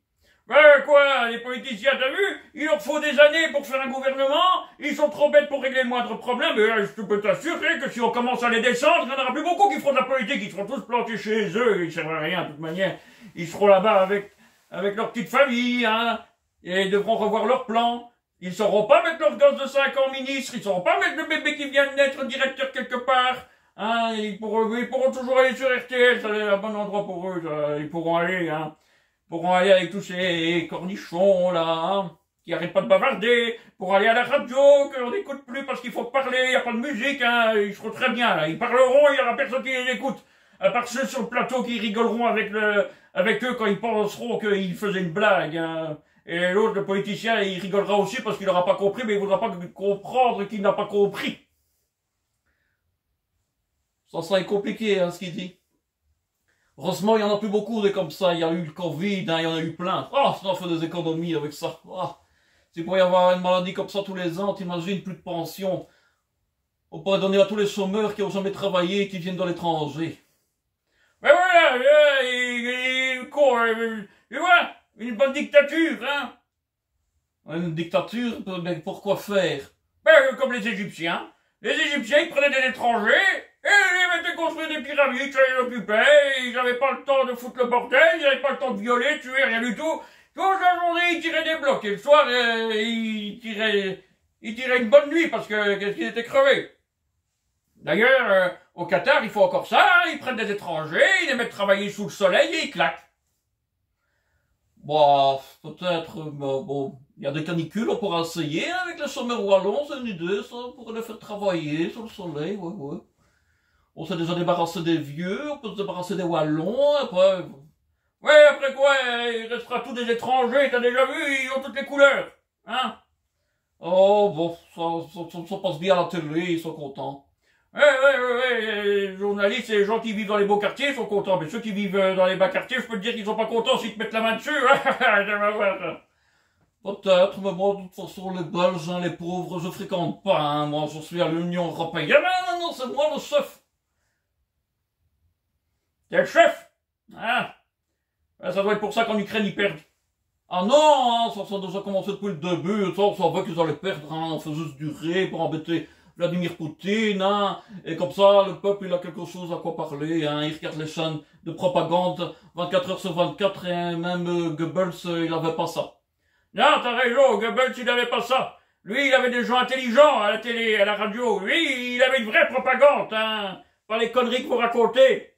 Ben quoi, les politiciens, t'as vu? Il leur faut des années pour faire un gouvernement, ils sont trop bêtes pour régler le moindre problème, mais je peux t'assurer que si on commence à les descendre, il n'y en aura plus beaucoup qui feront de la politique, ils seront tous plantés chez eux, ils servent à rien de toute manière. Ils seront là-bas avec leur petite famille, hein, et ils devront revoir leurs plans. Ils ne sauront pas mettre leur gosse de 5 ans ministre, ils ne sauront pas mettre le bébé qui vient de naître directeur quelque part. Hein, ils pourront toujours aller sur RTL, c'est un bon endroit pour eux, ça, ils pourront aller, hein. Pourront aller avec tous ces cornichons, là, hein, qui arrêtent pas de bavarder, pour aller à la radio, qu'on n'écoute plus parce qu'il faut parler, il n'y a pas de musique, hein, ils seront très bien, là, ils parleront, il n'y aura personne qui les écoute, à part ceux sur le plateau qui rigoleront avec eux quand ils penseront qu'ils faisaient une blague, hein. Et l'autre, le politicien, il rigolera aussi parce qu'il n'aura pas compris, mais il voudra pas comprendre qu'il n'a pas compris. Ça serait compliqué, hein, ce qu'il dit. Heureusement, il y en a plus beaucoup des comme ça. Il y a eu le Covid, hein, il y en a eu plein. Oh, ça en fait des économies avec ça. Oh. S'il pourrait y avoir une maladie comme ça tous les ans, t'imagines, plus de pension. On pourrait donner à tous les chômeurs qui n'ont jamais travaillé et qui viennent de l'étranger. Mais voilà, voilà, une bonne dictature, hein. Une dictature, mais pourquoi faire? Ben, comme les Égyptiens. Les Égyptiens, ils prenaient des étrangers, et ils mettaient construire des pyramides, ça les occupait, ils n'avaient pas le temps de foutre le bordel, ils n'avaient pas le temps de violer, tuer, rien du tout. Toute la journée, ils tiraient des blocs, et le soir, ils tiraient une bonne nuit, parce qu'est-ce qu'ils étaient crevés. D'ailleurs, au Qatar, il faut encore ça, hein, ils prennent des étrangers, ils les mettent travailler sous le soleil, et ils claquent. Bon, peut-être, mais bon, il y a des canicules, on pourra essayer, hein, avec les chômeurs wallons, c'est une idée, ça, on pourrait les faire travailler sous le soleil, ouais. On s'est déjà débarrassé des vieux, on peut se débarrasser des wallons, après... Ouais, après quoi, il restera tous des étrangers, t'as déjà vu, ils ont toutes les couleurs, hein. Oh, bon, ça passe bien à la télé, ils sont contents. Ouais, les journalistes et les gens qui vivent dans les beaux quartiers sont contents, mais ceux qui vivent dans les bas quartiers, je peux te dire qu'ils sont pas contents s'ils te mettent la main dessus, j'aimerais voir ça. Peut-être, mais moi, de toute façon, les Belges, hein, les pauvres, je fréquente pas, hein, moi, je suis à l'Union Européenne, non, c'est moi le chef. T'es le chef? Ah. Ça doit être pour ça qu'en Ukraine, ils perdent. Ah non, hein, ça a déjà commencé depuis le début, ça, on savait qu'ils allaient perdre, hein, on fait juste durer pour embêter Vladimir Poutine, hein, et comme ça, le peuple, il a quelque chose à quoi parler, hein, il regarde les chaînes de propagande 24 heures sur 24, et même Goebbels, il avait pas ça. Non, t'as raison, Goebbels, il avait pas ça. Lui, il avait des gens intelligents à la télé, à la radio. Lui, il avait une vraie propagande, hein, pas les conneries que vous racontez.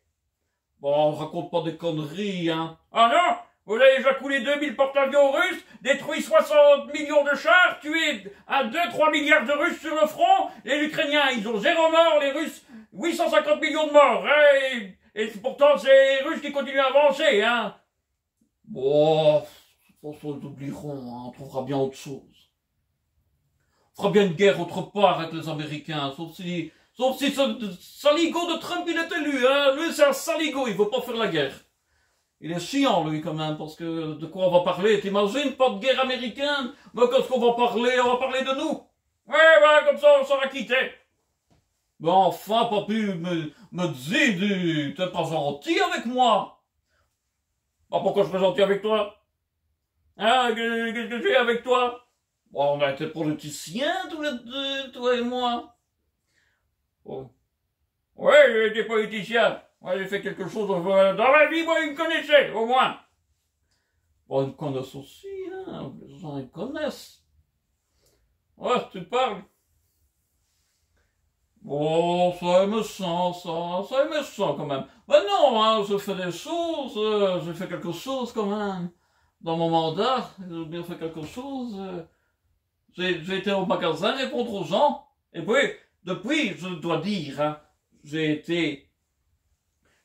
Bon, on raconte pas des conneries, hein. Ah non? Vous avez déjà coulé 2000 porte-avions russes, détruit 60 millions de chars, tué à 2-3 milliards de Russes sur le front. Les Ukrainiens, ils ont 0 mort, les Russes, 850 millions de morts. Hein, et pourtant, c'est les Russes qui continuent à avancer, hein. Bon, je pense qu'ils oublieront, hein, on trouvera bien autre chose. On fera bien une guerre autre part avec les Américains, sauf si ce saligo de Trump, il est élu, hein. Lui, c'est un saligo, il veut pas faire la guerre. Il est chiant, lui, quand même, parce que de quoi on va parler? T'imagines, pas de guerre américaine? Mais qu'est-ce qu'on va parler? On va parler de nous. Ouais, comme ça, on sera quitté. Mais enfin, papy, me dis, t'es pas gentil avec moi. Bah, pourquoi je serais gentil avec toi? Hein, qu'est-ce que j'ai avec toi? Bon, on a été politiciens, tous les deux, toi et moi. Oh. Ouais, j'ai été politicien. Ouais, j'ai fait quelque chose dans ma vie, moi, ils me connaissaient, au moins. Bon, ils me connaissent aussi, hein. Les gens, ils connaissent. Ouais, tu parles. Bon, ça est méchant, ça est méchant quand même. Mais non, hein, je fais des choses, j'ai fait quelque chose quand même. Dans mon mandat, j'ai bien fait quelque chose. J'ai été au magasin répondre aux gens. Et puis, depuis, je dois dire, hein, j'ai été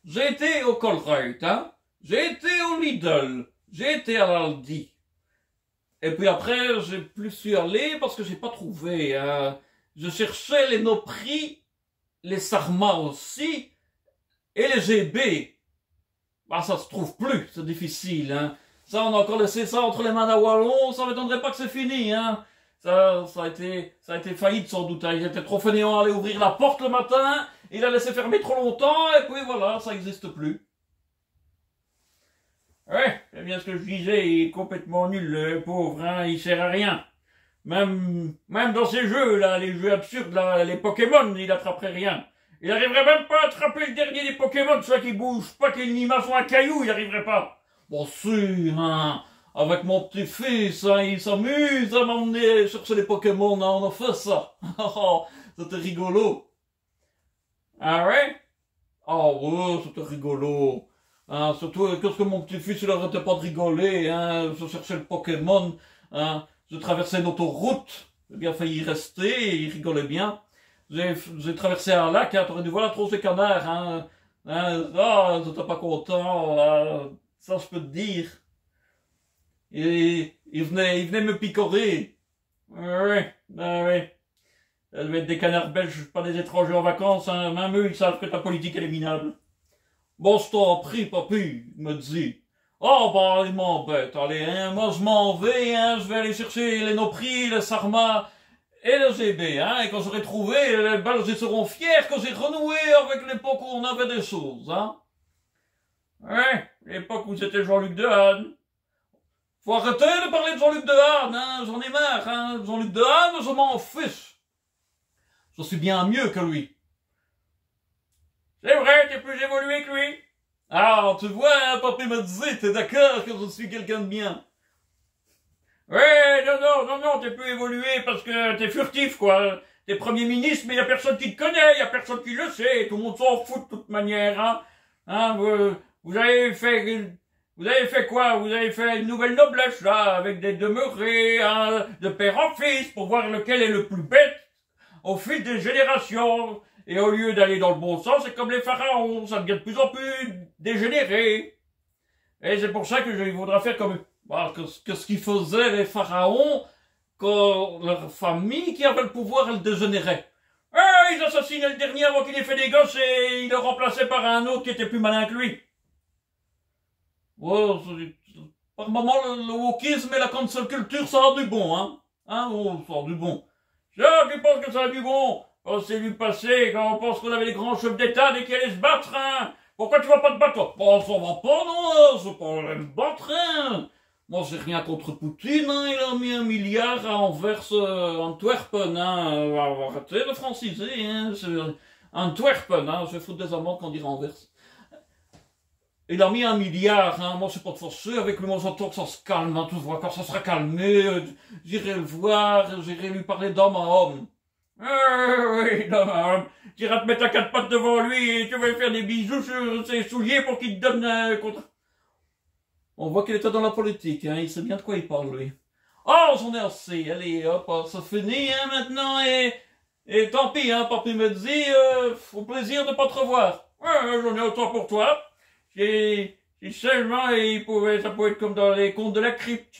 J'ai été au Colruyt, hein. J'ai été au Lidl. J'ai été à l'Aldi. Et puis après, j'ai plus su aller parce que j'ai pas trouvé. Je cherchais les Noprix, les Sarma aussi, et les GB. Bah, ça se trouve plus, c'est difficile, hein. Ça, on a encore laissé ça entre les mains d'un Wallon, ça m'étonnerait pas que c'est fini, hein. Ça a été faillite sans doute, hein. Il était trop fainéant à aller ouvrir la porte le matin, il a laissé fermer trop longtemps, et puis voilà, ça n'existe plus. Ouais, c'est bien ce que je disais, il est complètement nul, le pauvre, hein, il sert à rien. Même dans ces jeux, là, les jeux absurdes, là, les Pokémon, il attraperait rien. Il arriverait même pas à attraper le dernier des Pokémon, celui qui bouge pas, qui est une image ou un caillou, il arriverait pas. Bon, si, hein, avec mon petit-fils, hein, il s'amuse à m'emmener chercher les Pokémon, hein, on a fait ça. C'était rigolo. Ah ouais? Ah ouais, c'était rigolo. Hein, surtout, qu'est-ce que mon petit-fils, il arrêtait pas de rigoler, hein, je cherchais le Pokémon, hein, je traversais une autoroute, j'ai bien failli y rester, il rigolait bien. J'ai traversé un lac, hein, t'aurais dû voir la trousse des canards, hein, j'étais pas content, ça je peux te dire. Et il venait me picorer. Ouais, ouais. Ça devait être des canards belges, pas des étrangers en vacances, hein, même eux, ils savent que ta politique elle est minable. Bon, je t'en prie, papy, il me dit. Oh, bah, il m'embête, allez, hein, moi je m'en vais, hein, je vais aller chercher les Noprix, les Sarma et le GB, hein, et quand j'aurai trouvé, les Belges ils seront fiers que j'ai renoué avec l'époque où on avait des choses, hein. Ouais, l'époque où c'était Jean-Luc Dehaene. Faut arrêter de parler de Jean-Luc Dehaene, hein, j'en ai marre, hein, Jean-Luc Dehaene, je m'en fiche. Je suis bien mieux que lui. C'est vrai, t'es plus évolué que lui. Ah, tu vois, hein, papy me disait, t'es d'accord que je suis quelqu'un de bien. Ouais, non, t'es plus évolué parce que t'es furtif, quoi. T'es premier ministre, mais y a personne qui te connaît, y a personne qui le sait, tout le monde s'en fout de toute manière, hein. Hein, vous avez fait quoi? Vous avez fait une nouvelle noblesse, là, avec des demeurés, hein, de père en fils, pour voir lequel est le plus bête au fil des générations. Et au lieu d'aller dans le bon sens, c'est comme les pharaons, ça devient de plus en plus dégénéré. Et c'est pour ça que il faudra faire comme, bah, que ce qu'ils faisaient les pharaons, quand leur famille qui avait le pouvoir, elle dégénérait. Ah, ils assassinaient le dernier avant qu'il ait fait des gosses et ils le remplaçaient par un autre qui était plus malin que lui. Ouais, par moment, le wokisme et la cancel culture, ça a du bon, hein. Hein, oh, ça a du bon. Ça, tu penses que ça a du bon? Oh, c'est du passé, quand on pense qu'on avait les grands chefs d'État dès qu'ils allaient se battre, hein. Pourquoi tu vas pas te battre, toi? Bon, ça va pas, non, c'est pas me battre, hein. Moi, j'ai rien contre Poutine, hein. Il a mis 1 milliard à Anvers, Antwerpen, hein. Arrêtez de franciser, hein. Antwerpen, hein. Je vais foutre des amendes quand on dira Anvers. Il a mis 1 milliard, hein. Moi, je suis pas de forcer avec lui, moi, j'entends que ça se calme, hein. Tu vois, quand ça sera calmé, j'irai le voir, j'irai lui parler d'homme à homme. Oui, non, tu iras te mettre à 4 pattes devant lui et tu vas lui faire des bisous sur ses souliers pour qu'il te donne un contrat. On voit qu'il était dans la politique, hein, il sait bien de quoi il parle, lui. Oh, j'en ai assez, allez, hop, ça finit, hein, maintenant, et tant pis, hein, papy me dit, au plaisir de pas te revoir. Ouais, j'en ai autant pour toi. Si seulement ça pouvait être comme dans les contes de la crypte.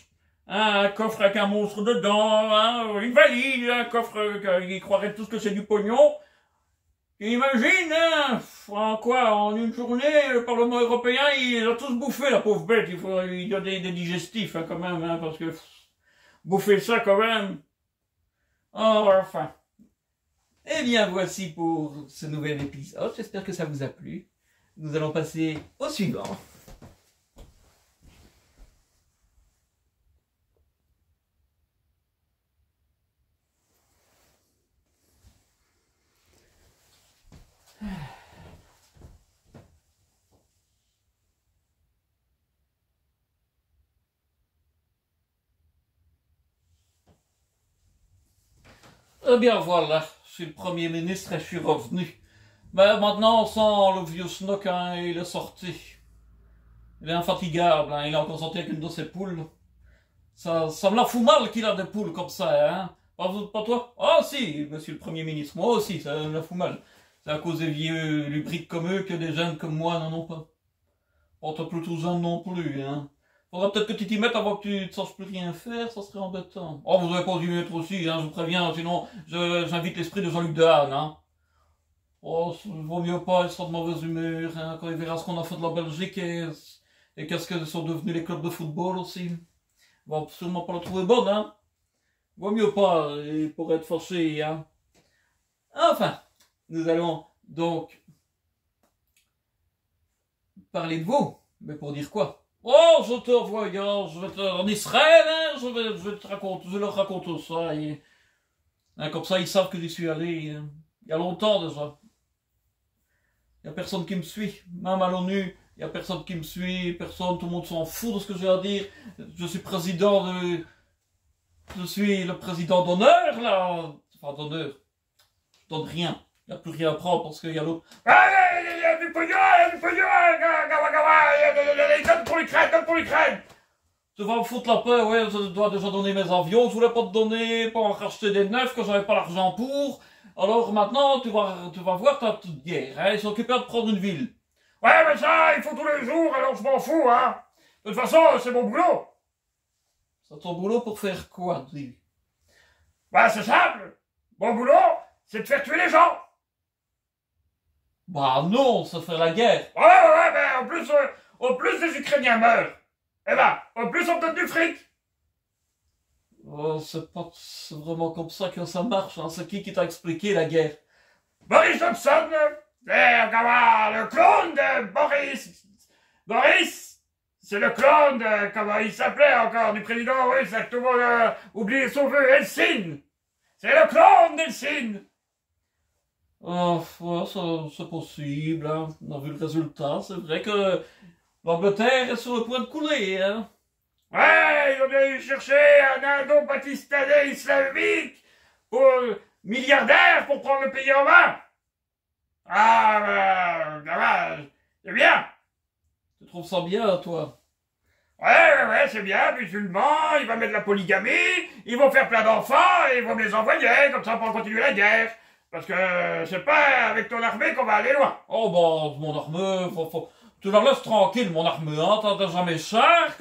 Hein, un coffre avec un monstre dedans, hein, une valise, un coffre, ils croiraient tous que c'est du pognon. Imagine, hein, en une journée, le Parlement européen, ils ont tous bouffé la pauvre bête, il faut lui donner des digestifs, hein, quand même, hein, parce que, bouffer ça quand même. Oh, enfin. Eh bien, voici pour ce nouvel épisode, j'espère que ça vous a plu. Nous allons passer au suivant. Eh bien voilà, je suis le Premier ministre et je suis revenu. Ben maintenant on sent le vieux Snock, hein, il est sorti. Il est infatigable, hein, il est encore sorti avec une de ses poules. Ça me la fout mal qu'il a des poules comme ça, hein. Pas toi? Ah si, monsieur le Premier ministre, moi aussi, ça me la fout mal. C'est à cause des vieux lubriques comme eux que des jeunes comme moi n'en ont pas. On t'as plus tous jeunes non plus, hein. Faudra peut-être que tu t'y mettes avant que tu ne saches plus rien faire, ça serait embêtant. Oh, vous n'aurez pas dû y mettre aussi, hein, je vous préviens, sinon j'invite l'esprit de Jean-Luc Dehaene, hein. Oh, vaut mieux pas, il sera de mauvaise humeur, hein, quand il verra ce qu'on a fait de la Belgique et qu'est-ce que sont devenus les clubs de football aussi. Il va sûrement pas la trouver bonne, hein. Vaut mieux pas, il pourrait être fâché, hein. Enfin, nous allons donc parler de vous, mais pour dire quoi? Oh, je te voyage, je vais te, en Israël, hein, je vais te raconter, je vais leur raconter ça, hein, comme ça ils savent que j'y suis allé, hein, il y a longtemps déjà. Il n'y a personne qui me suit, même à l'ONU, il n'y a personne qui me suit, personne, tout le monde s'en fout de ce que j'ai à dire. Je suis je suis le président d'honneur, là, enfin d'honneur, je donne rien, il n'y a plus rien à prendre parce qu'il y a l'autre. Il y a du pognon, il y a du pognon, donne pour l'Ukraine. Tu vas me foutre la paix, ouais, je dois déjà donner mes avions, je voulais pas te donner pour en racheter des neufs que j'avais pas l'argent pour. Alors maintenant, tu vas voir ta petite guerre, hein, ils sont occupés de prendre une ville. Ouais, mais ça, il faut tous les jours, alors je m'en fous, hein. De toute façon, c'est mon boulot. C'est ton boulot pour faire quoi, dis? Bah, c'est simple. Mon boulot, c'est de faire tuer les gens. Bah non, ça fait la guerre. Ouais, mais en plus les Ukrainiens meurent. Eh ben, en plus on donne du fric. Oh, c'est vraiment comme ça que ça marche, hein. C'est qui t'a expliqué la guerre? Boris Johnson, le clone de Boris. Boris, c'est le clone de, comment il s'appelait encore, du président, oui, ça tout le monde a oublié son vœu, Helsin. C'est le clone d'Helsin. Oh, ouais, c'est possible, hein. On a vu le résultat, c'est vrai que l'Angleterre est sur le point de couler, hein. Ouais, ils ont bien eu chercher un indo-pakistanais islamique pour milliardaire pour prendre le pays en main. Ah, c'est bien. Tu trouves ça bien, toi? Ouais, c'est bien, musulman, il va mettre la polygamie, ils vont faire plein d'enfants et ils vont me les envoyer, comme ça pour continuer la guerre. Parce que c'est pas avec ton armée qu'on va aller loin. Oh bah, mon armée, tu la laisses tranquille, mon armée, hein. T'as déjà mes chars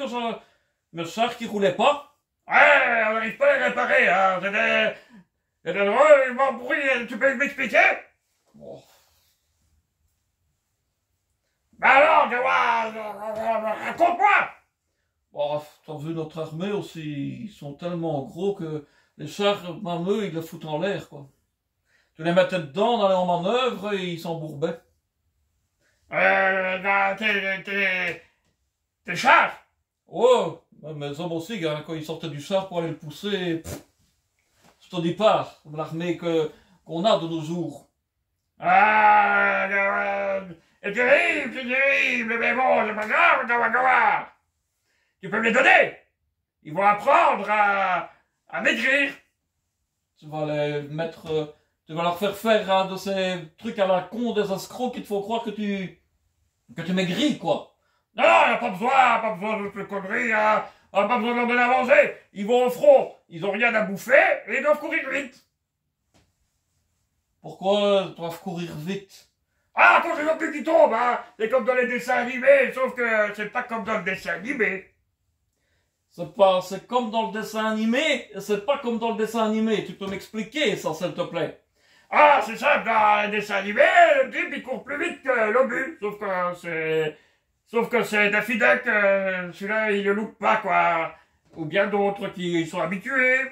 mes chars qui roulaient pas? Ouais, on n'arrive pas à les réparer, hein. C'est des drôles, bruit, tu peux m'expliquer? Oh. Bah alors, raconte-moi! Oh, t'as vu notre armée aussi, ils sont tellement gros que les chars, même eux, ils le foutent en l'air, quoi. Tu les mettais dedans, on allait en manœuvre et ils s'embourbaient. Tes chars? Oh, mes hommes aussi, hein, quand ils sortaient du char pour aller le pousser, je te dis pas, l'armée qu'on a de nos jours. C'est terrible, mais bon, c'est pas grave, tu peux me les donner. Ils vont apprendre à maigrir. Tu vas les mettre, tu vas leur faire un de ces trucs à la con, des escrocs qui te font croire que tu maigris, quoi. Non, y a pas besoin de ces conneries, hein. On a pas besoin de leur donner à manger. Ils vont au front, ils ont rien à bouffer et ils doivent courir vite. Pourquoi ils doivent courir vite? Ah, quand c'est non plus qui tombe, hein. C'est comme dans les dessins animés, sauf que c'est pas comme dans le dessin animé. C'est comme dans le dessin animé, et c'est pas comme dans le dessin animé. Tu peux m'expliquer ça, s'il te plaît? Ah, c'est simple, dans les dessins animés, le type il court plus vite que l'obus, sauf que c'est Daffy Duck, celui-là il le loupe pas, quoi. Ou bien d'autres qui sont habitués.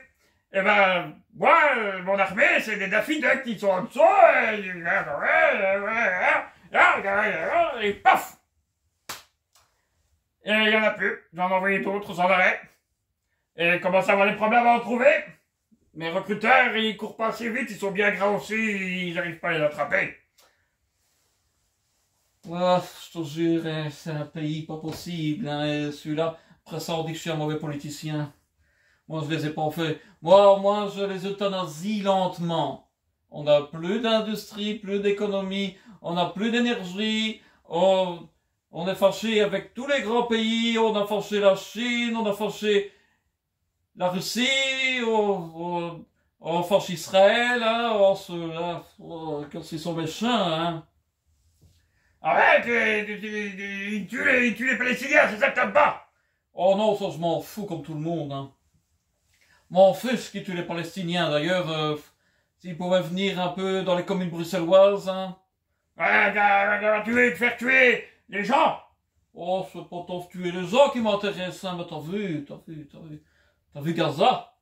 Eh ben, moi, mon armée, c'est des Daffy Duck qui sont en dessous, et paf! Et il y en a plus, j'en ai envoyé d'autres sans arrêt. Et commence à avoir des problèmes à en trouver. Mes recruteurs, ils courent pas assez vite, ils sont bien gras aussi, ils n'arrivent pas à les attraper. Ah, je te jure, hein, c'est un pays pas possible, hein, celui-là. Après ça, on dit que je suis un mauvais politicien. Moi, je les ai pas fait. Moi, je les euthanasie lentement. On n'a plus d'industrie, plus d'économie, on n'a plus d'énergie, on est fâché avec tous les grands pays, on a fâché la Chine, on a fâché la Russie, On force Israël, hein, oh, ceux-là, oh, quand ils sont méchants, hein. Arrête, il tue les Palestiniens, c'est ça que t'aimes pas. Oh non, ça je m'en fous comme tout le monde, hein. M'en fiche qui tue les Palestiniens, d'ailleurs, s'ils pouvaient venir un peu dans les communes bruxelloises, hein. Faire tuer les gens. Oh, c'est pas tant tuer les gens qui m'intéressent, hein, mais t'as vu Gaza?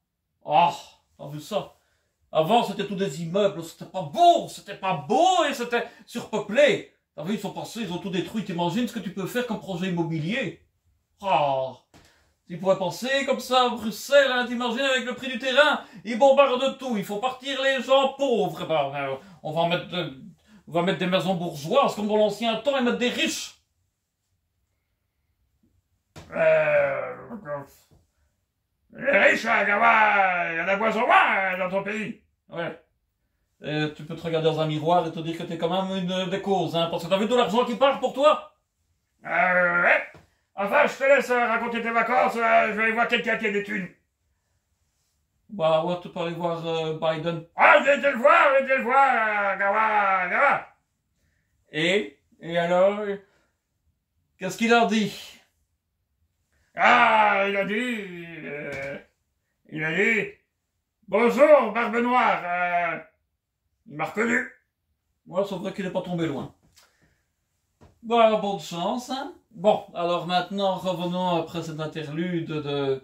Ah, t'as vu ça? Avant, c'était tous des immeubles, c'était pas beau et c'était surpeuplé. T'as vu, ils sont passés, ils ont tout détruit, t'imagines ce que tu peux faire comme projet immobilier? Ah, tu pourrais penser comme ça à Bruxelles, hein, t'imagines avec le prix du terrain, ils bombardent tout, il faut partir les gens pauvres, eh ben, on va mettre des maisons bourgeoises comme dans l'ancien temps et mettre des riches. Les riches, il y en a moins en moins dans ton pays. Ouais. Et tu peux te regarder dans un miroir et te dire que t'es quand même une des causes, hein, parce que t'as vu tout l'argent qui part pour toi? Ouais. Enfin, je te laisse raconter tes vacances, je vais aller voir quelqu'un qui a des thunes. Bah ouais, tu peux aller voir Biden. Ah, je vais te le voir, Gawa. Et alors, qu'est-ce qu'il a dit? Ah, il a dit, bonjour, Barbe Noire, il m'a reconnu. Ouais, c'est vrai qu'il n'est pas tombé loin. Bah, bonne chance, hein. Bon, alors maintenant, revenons après cette interlude de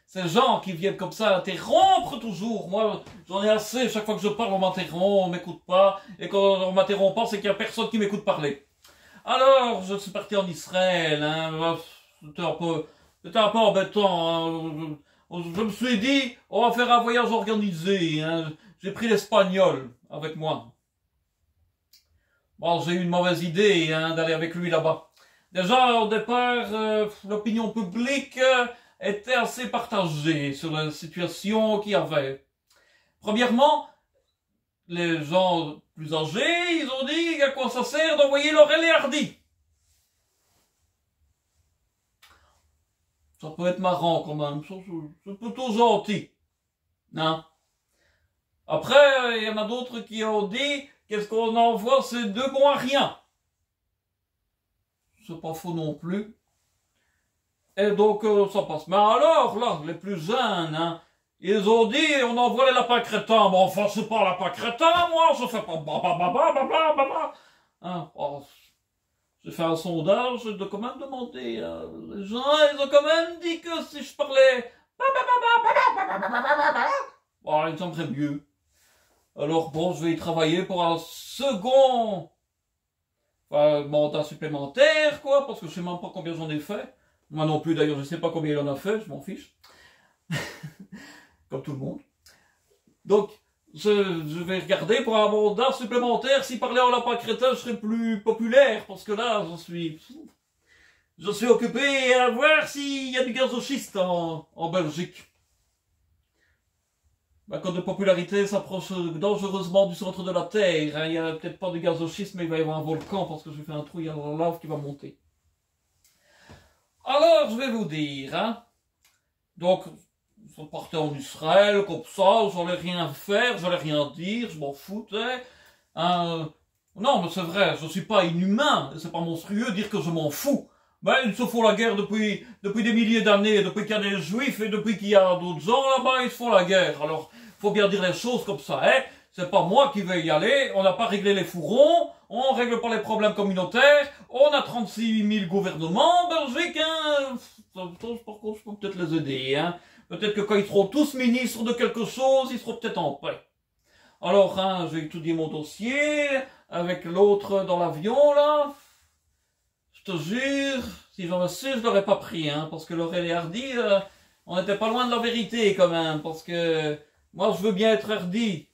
ces gens qui viennent comme ça interrompre toujours. Moi, j'en ai assez, chaque fois que je parle, on m'interrompt, on m'écoute pas, et quand on m'interrompt pas, c'est qu'il y a personne qui m'écoute parler. Alors, je suis parti en Israël, hein, c'était un peu embêtant, hein. Je me suis dit, on va faire un voyage organisé, hein. J'ai pris l'espagnol avec moi. Bon, j'ai eu une mauvaise idée, hein, d'aller avec lui là-bas. Déjà, au départ, l'opinion publique était assez partagée sur la situation qu'il y avait. Premièrement, les gens plus âgés, ils ont dit à quoi ça sert d'envoyer Laurel et Hardy. Ça peut être marrant quand même, c'est plutôt gentil. Hein? Après, il y en a d'autres qui ont dit, qu'est-ce qu'on envoie, c'est deux bons à rien. C'est pas faux non plus. Et donc, ça passe. Mais alors, là, les plus jeunes, hein, ils ont dit, on envoie les lapins crétins. Bon, enfin, c'est pas lapin crétin, moi, je fais pas hein, oh, j'ai fait un sondage de quand même demander, les gens, ils ont quand même dit que si je parlais, bon, ils aimeraient mieux. Alors, bon, je vais y travailler pour un second, mandat supplémentaire, quoi, parce que je sais même pas combien j'en ai fait. Moi non plus, d'ailleurs, je sais pas combien il en a fait, je m'en fiche. Comme tout le monde. Donc, je vais regarder pour un mandat supplémentaire. Si parler en lapin crétin, je serais plus populaire, parce que là, je suis occupé à voir s'il y a du gazoschiste en Belgique. Ma cote de popularité s'approche dangereusement du centre de la Terre. Hein. Il n'y a peut-être pas de gazoschiste, mais il va y avoir un volcan, parce que j'ai fait un trou, il y a la lave qui va monter. Alors, je vais vous dire, hein. Donc, je partais en Israël, comme ça, j'allais rien faire, j'allais rien dire, je m'en foutais. Non, mais c'est vrai, je suis pas inhumain, c'est pas monstrueux dire que je m'en fous. Ben, ils se font la guerre depuis des milliers d'années, depuis qu'il y a des juifs et depuis qu'il y a d'autres gens là-bas, ils se font la guerre. Alors, faut bien dire les choses comme ça, hein. C'est pas moi qui vais y aller, on n'a pas réglé les fourrons, on règle pas les problèmes communautaires, on a 36 000 gouvernements en Belgique, hein. Par contre, je peux peut-être les aider, hein. Peut-être que quand ils seront tous ministres de quelque chose, ils seront peut-être en paix. Alors, hein, j'ai étudié mon dossier, avec l'autre dans l'avion, là. Je te jure, si j'en su, je l'aurais pas pris, hein, parce que Laurel et Hardy, on n'était pas loin de la vérité, quand même, parce que moi, je veux bien être Hardy.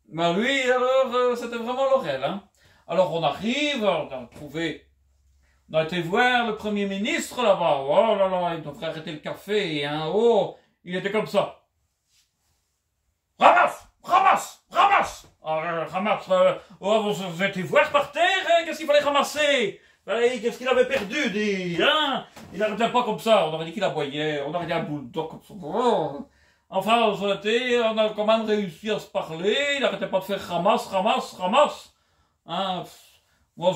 Mais lui, alors, c'était vraiment Laurel, hein. Alors, on arrive, on a été voir le Premier ministre, là-bas. Oh là là, il devrait arrêter le café, hein. Oh, il était comme ça. Ramasse! Vous étiez voir par terre, hein, qu'est-ce qu'il fallait ramasser? Qu'est-ce qu'il avait perdu, dit, hein? Il n'arrêtait pas comme ça, on aurait dit qu'il aboyait, on aurait dit un bulldog comme ça. Oh. Enfin, on a quand même réussi à se parler, il n'arrêtait pas de faire ramasse, ramasse, ramasse. Hein, moi,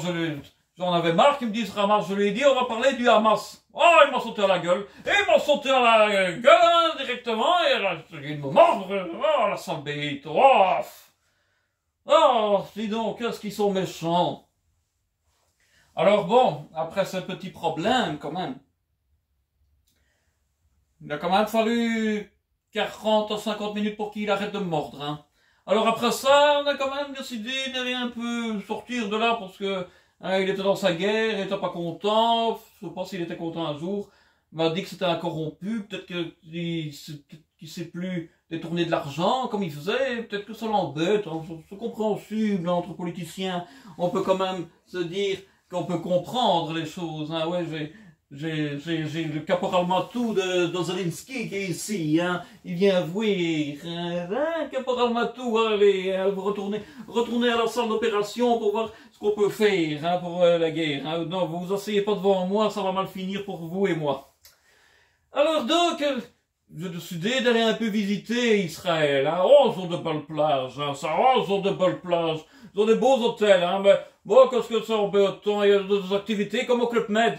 j'en avais marre qu'ils me disent ramasse, je lui ai dit, on va parler du Hamas. Oh, il m'a sauté à la gueule, et il m'a sauté à la gueule, hein, directement, et il me mordre, oh, la sale bête, oh, dis donc, qu'est-ce qu'ils sont méchants. Alors bon, après ce petit problème, quand même, il a quand même fallu 40 à 50 minutes pour qu'il arrête de me mordre. Hein. Alors après ça, on a quand même décidé d'aller un peu sortir de là parce que hein, il était dans sa guerre, il était pas content. Je sais pas s'il était content un jour. Il m'a dit que c'était un corrompu, peut-être qu'il sait plus détourner de l'argent comme il faisait, peut-être que ça l'embête. Hein. C'est compréhensible hein, entre politiciens. On peut quand même se dire qu'on peut comprendre les choses. Hein. Ouais, j'ai le caporal Matou de Zelensky qui est ici, hein. Il vient avouer, hein, caporal Matou, allez, hein, vous retournez à la salle d'opération pour voir ce qu'on peut faire, hein, pour la guerre, hein. Non, vous vous asseyez pas devant moi, ça va mal finir pour vous et moi. Alors donc, j'ai décidé d'aller un peu visiter Israël, hein. Oh, ils ont de belles plages, hein, ça, oh, ils ont de belles plages, ils ont des beaux hôtels, hein, mais bon, qu'est-ce que ça embête, il y a des activités comme au Club Med.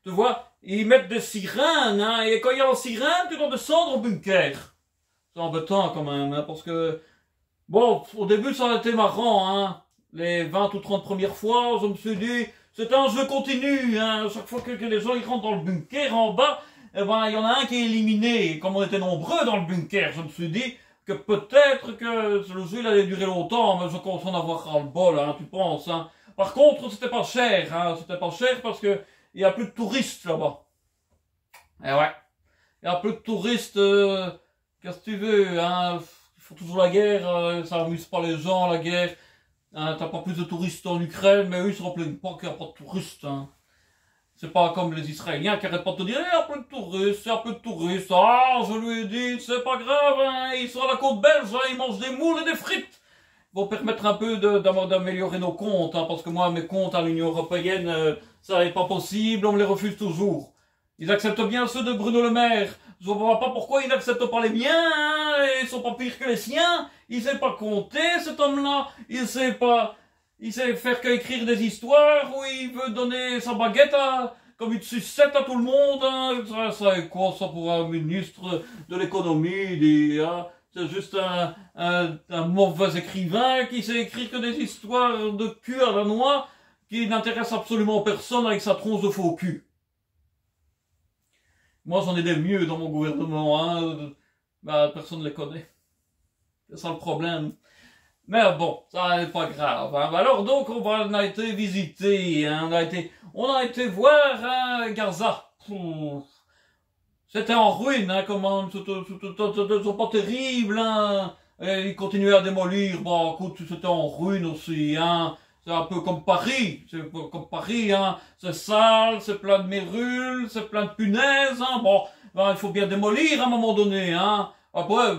Tu vois, ils mettent des sirènes, hein, et quand il y a une sirène, tu dois descendre au bunker. C'est embêtant quand même, hein, parce que, bon, au début ça a été marrant, hein, les 20 ou 30 premières fois, je me suis dit, c'est un jeu continu, hein, chaque fois que les gens ils rentrent dans le bunker en bas, eh ben, il y en a un qui est éliminé, et comme on était nombreux dans le bunker, je me suis dit que peut-être que le jeu il allait durer longtemps, mais je commence à en avoir ras-le-bol, hein, tu penses, hein. Par contre, c'était pas cher, hein, c'était pas cher parce que il y a plus de touristes là-bas. Eh ouais. Il y a plus de touristes, qu'est-ce que tu veux, hein. Ils font toujours la guerre, ça amuse pas les gens, la guerre. Hein, t'as pas plus de touristes en Ukraine, mais eux, ils se plaignent pas qu'il n'y a pas de touristes, hein. C'est pas comme les Israéliens qui arrêtent pas de te dire, il y a plus de touristes, il y a plus de touristes. Ah, je lui ai dit, c'est pas grave, hein, ils sont à la côte belge, hein, ils mangent des moules et des frites. Vont permettre un peu d'améliorer nos comptes, hein, parce que moi, mes comptes à l'Union Européenne, ça n'est pas possible, on me les refuse toujours. Ils acceptent bien ceux de Bruno Le Maire. Je ne vois pas pourquoi ils n'acceptent pas les miens, hein, ils sont pas pires que les siens. Il sait pas compter, cet homme-là. Il sait faire qu'écrire des histoires où il veut donner sa baguette comme une sucette à tout le monde, hein. Ça est quoi, ça, pour un ministre de l'économie, hein. C'est juste un mauvais écrivain qui sait écrire que des histoires de cul à la noix qui n'intéressent absolument personne avec sa tronche de faux cul. Moi, j'en ai des mieux dans mon gouvernement, hein. Bah, personne ne les connaît. C'est ça le problème. Mais bon, ça n'est pas grave. Hein. Alors donc, on a été visiter, hein. On a été voir hein, Gaza. C'était en ruine, hein, comment, c'est pas terrible, hein. Et ils continuaient à démolir, bon, écoute, c'était en ruine aussi, hein. C'est un peu comme Paris, hein. C'est sale, c'est plein de mérules, c'est plein de punaises, hein. Bon, ben, il faut bien démolir à un moment donné, hein. Après,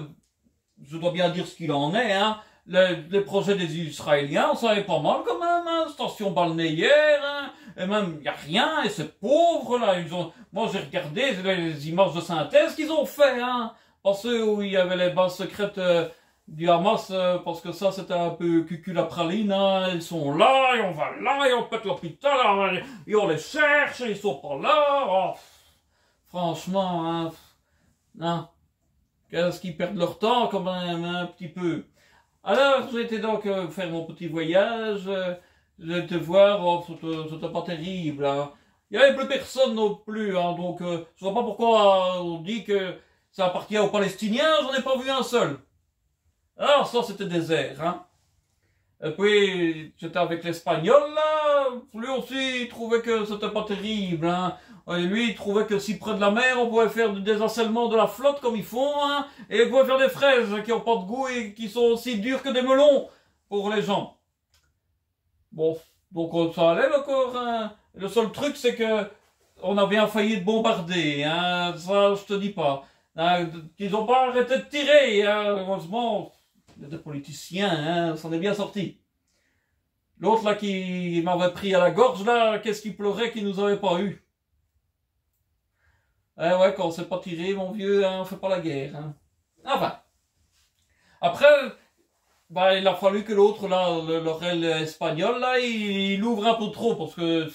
je dois bien dire ce qu'il en est, hein. Les projets des Israéliens, ça est pas mal quand même, hein. Station balnéaire, hein. Et même, il n'y a rien, et c'est pauvre, là. Moi, j'ai regardé les images de synthèse qu'ils ont fait, hein. Pas ceux où il y avait les bases secrètes du Hamas, parce que ça, c'était un peu cuculapraline, hein. Ils sont là, et on va là, et on pète l'hôpital, et on les cherche, et ils sont pas là. Oh, franchement, hein. Hein. Qu'est-ce qu'ils perdent leur temps, quand même, hein, un petit peu. Alors, j'ai été donc faire mon petit voyage, j'ai été voir, oh, c'était pas terrible, hein. Il n'y avait plus personne non plus, hein, donc je vois pas pourquoi on dit que ça appartient aux Palestiniens, j'en ai pas vu un seul. Alors ça c'était désert, hein. Et puis j'étais avec l'Espagnol là, lui aussi il trouvait que c'était pas terrible, hein. Et lui il trouvait que si près de la mer on pouvait faire du désacellement de la flotte comme ils font, hein, et on pouvait faire des fraises qui ont pas de goût et qui sont aussi dures que des melons pour les gens. Bon, donc ça allait encore, hein. Le seul truc, c'est que on a bien failli être bombardé, hein. Ça, je te dis pas. Hein. Ils ont pas arrêté de tirer, hein. Heureusement, il y a des politiciens, hein. Ça en est bien sorti. L'autre, là, qui m'avait pris à la gorge, là, qu'est-ce qu'il pleurait qu'il nous avait pas eu. Eh ouais, quand on sait pas tirer, mon vieux, hein, on fait pas la guerre, hein. Enfin, après, bah, il a fallu que l'autre, là, l'Orel espagnol, là, il ouvre un peu trop, parce que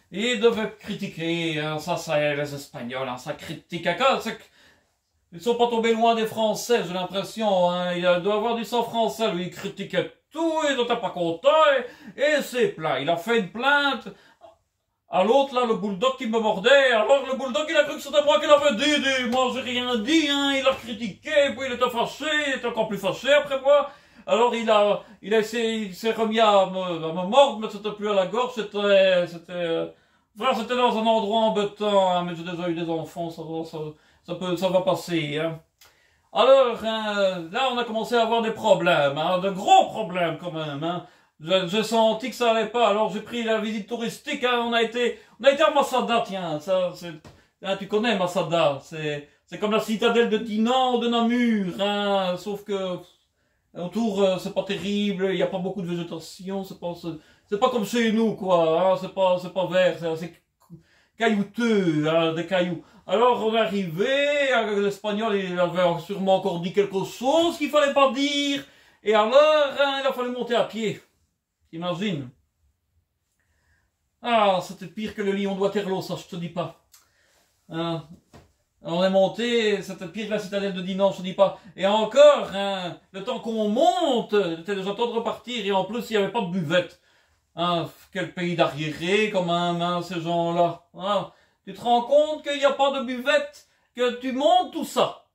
il devait critiquer, hein, ça, les Espagnols, hein, ça critique. Ils sont pas tombés loin des Français, j'ai l'impression, hein, il doit avoir du sang français, lui, il critiquait tout, il n'était pas content, et c'est plein. Il a fait une plainte à l'autre, là, le bulldog qui me mordait. Alors le bulldog, il a cru que c'était moi qui l'avais dit. Moi, j'ai rien dit, hein. Il a critiqué, puis il était fâché, il était encore plus fâché après moi. Alors il s'est remis à me mordre, mais c'était plus à la gorge, c'était dans un endroit embêtant, hein, mais j'ai déjà eu des enfants, ça va passer, hein. Alors, hein, là, on a commencé à avoir des problèmes, hein, de gros problèmes quand même, hein. J'ai senti que ça allait pas, alors j'ai pris la visite touristique, hein, on a été à Masada, tiens, hein, tu connais Masada, c'est comme la citadelle de Dinan ou de Namur, hein, sauf que autour, c'est pas terrible, il y a pas beaucoup de végétation, c'est pas comme chez nous, quoi, hein, c'est pas vert, c'est assez caillouteux, hein, des cailloux. Alors on est arrivé, l'Espagnol, il avait sûrement encore dit quelque chose qu'il fallait pas dire, et alors, hein, il a fallu monter à pied. Imagine. Ah, c'était pire que le lion d'Waterloo, ça, je te dis pas. Hein. On est monté, c'était pire que la citadelle de Dinan, je te dis pas. Et encore, hein, le temps qu'on monte, il était déjà temps de repartir, et en plus, il n'y avait pas de buvette. Hein, quel pays d'arriérés, quand même, hein, ces gens-là. Hein. Tu te rends compte qu'il n'y a pas de buvette, que tu montes tout ça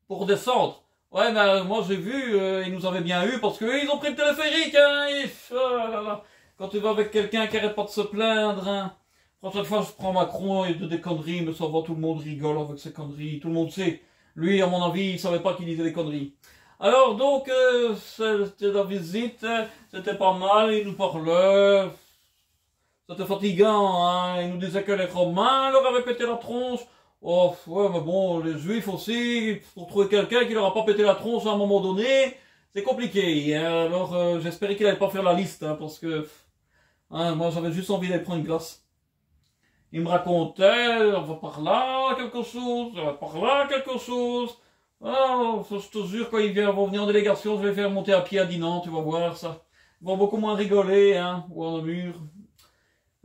pour descendre. Ouais, ben, moi j'ai vu, ils nous avaient bien eu parce qu'eux, ils ont pris le téléphérique, hein, oh là là. Quand tu vas avec quelqu'un qui arrête pas de se plaindre, hein. La prochaine fois, je prends Macron et des conneries, mais ça va, tout le monde rigole avec ses conneries, tout le monde sait. Lui, à mon avis, il savait pas qu'il disait des conneries. Alors, donc, c'était la visite, c'était pas mal, il nous parlait, c'était fatigant, hein, il nous disait que les Romains leur avaient pété la tronche. Oh, ouais, mais bon, les Juifs aussi, pour trouver quelqu'un qui leur a pas pété la tronche à un moment donné, c'est compliqué, hein. Alors, j'espérais qu'il allait pas faire la liste, hein, parce que, hein, moi, j'avais juste envie d'aller prendre une glace. Il me racontait, on va par là, quelque chose, on va par là, quelque chose. Ah, je te jure, quand ils vont venir en délégation, je vais les faire monter à pied à Dinan, tu vas voir ça. Ils vont beaucoup moins rigoler, hein, ou en mur.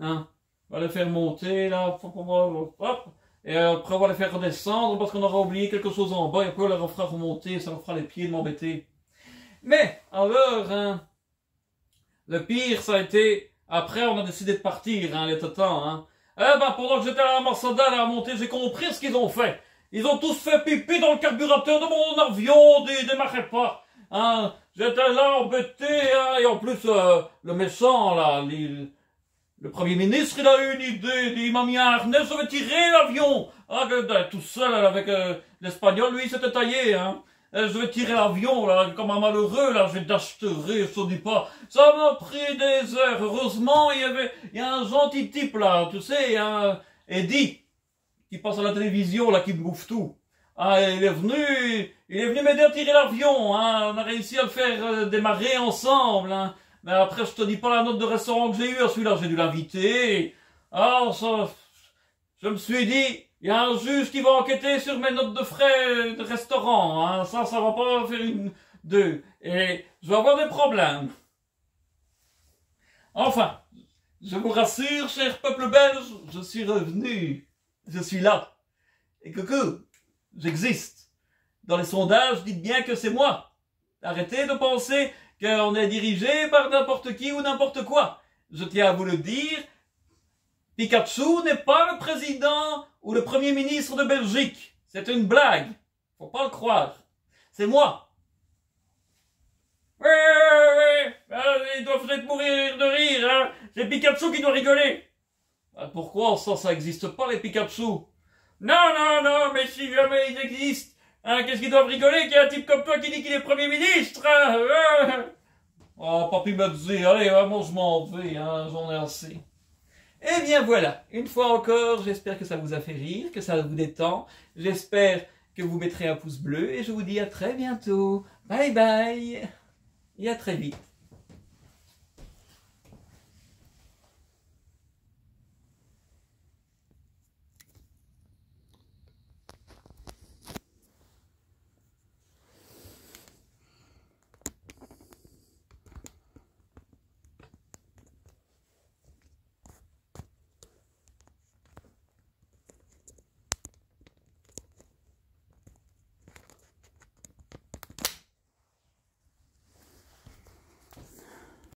Hein, on va les faire monter, là, hop. Et après, on va les faire redescendre parce qu'on aura oublié quelque chose en bas et après, on leur fera remonter, ça leur fera les pieds de m'embêter. Mais, alors, hein, le pire, ça a été, après, on a décidé de partir, hein, les temps, hein. Eh ben, pendant que j'étais à la Masada, à la montée, j'ai compris ce qu'ils ont fait. Ils ont tous fait pipi dans le carburateur de mon avion, démarrait pas. Hein, j'étais là, embêté, hein, et en plus, le méchant, là, le Premier ministre, il a eu une idée, il m'a mis un harnais, je vais tirer l'avion. Ah, tout seul, avec l'Espagnol, lui, il s'était taillé, hein. Je vais tirer l'avion, là, comme un malheureux, là, je vais d'acheter, je te dis pas. Ça m'a pris des heures. Heureusement, il y a un gentil type, là, tu sais, hein, Eddie, qui passe à la télévision, là, qui me bouffe tout. Ah, il est venu m'aider à tirer l'avion, hein. On a réussi à le faire démarrer ensemble, hein. Mais après, je te dis pas la note de restaurant que j'ai eu à celui-là, j'ai dû l'inviter. Ah, ça, je me suis dit, il y a un juge qui va enquêter sur mes notes de frais de restaurant, hein. Ça va pas faire deux. Et je vais avoir des problèmes. Enfin, je vous rassure, cher peuple belge, je suis revenu. Je suis là. Et coucou, j'existe. Dans les sondages, dites bien que c'est moi. Arrêtez de penser qu'on est dirigé par n'importe qui ou n'importe quoi. Je tiens à vous le dire, Pikachu n'est pas le président ou le premier ministre de Belgique. C'est une blague. Faut pas le croire. C'est moi. Ouais. Ils doivent peut-être mourir de rire, hein. C'est Pikachu qui doit rigoler. Pourquoi ça existe pas, les Pikachu? Non, mais si jamais ils existent, hein, qu'est-ce qu'ils doivent rigoler qu'il y a un type comme toi qui dit qu'il est Premier ministre, hein. Oh, papy m'a dit, allez, moi je m'en vais, hein, j'en ai assez. Eh bien voilà, une fois encore, j'espère que ça vous a fait rire, que ça vous détend. J'espère que vous mettrez un pouce bleu et je vous dis à très bientôt. Bye bye et à très vite.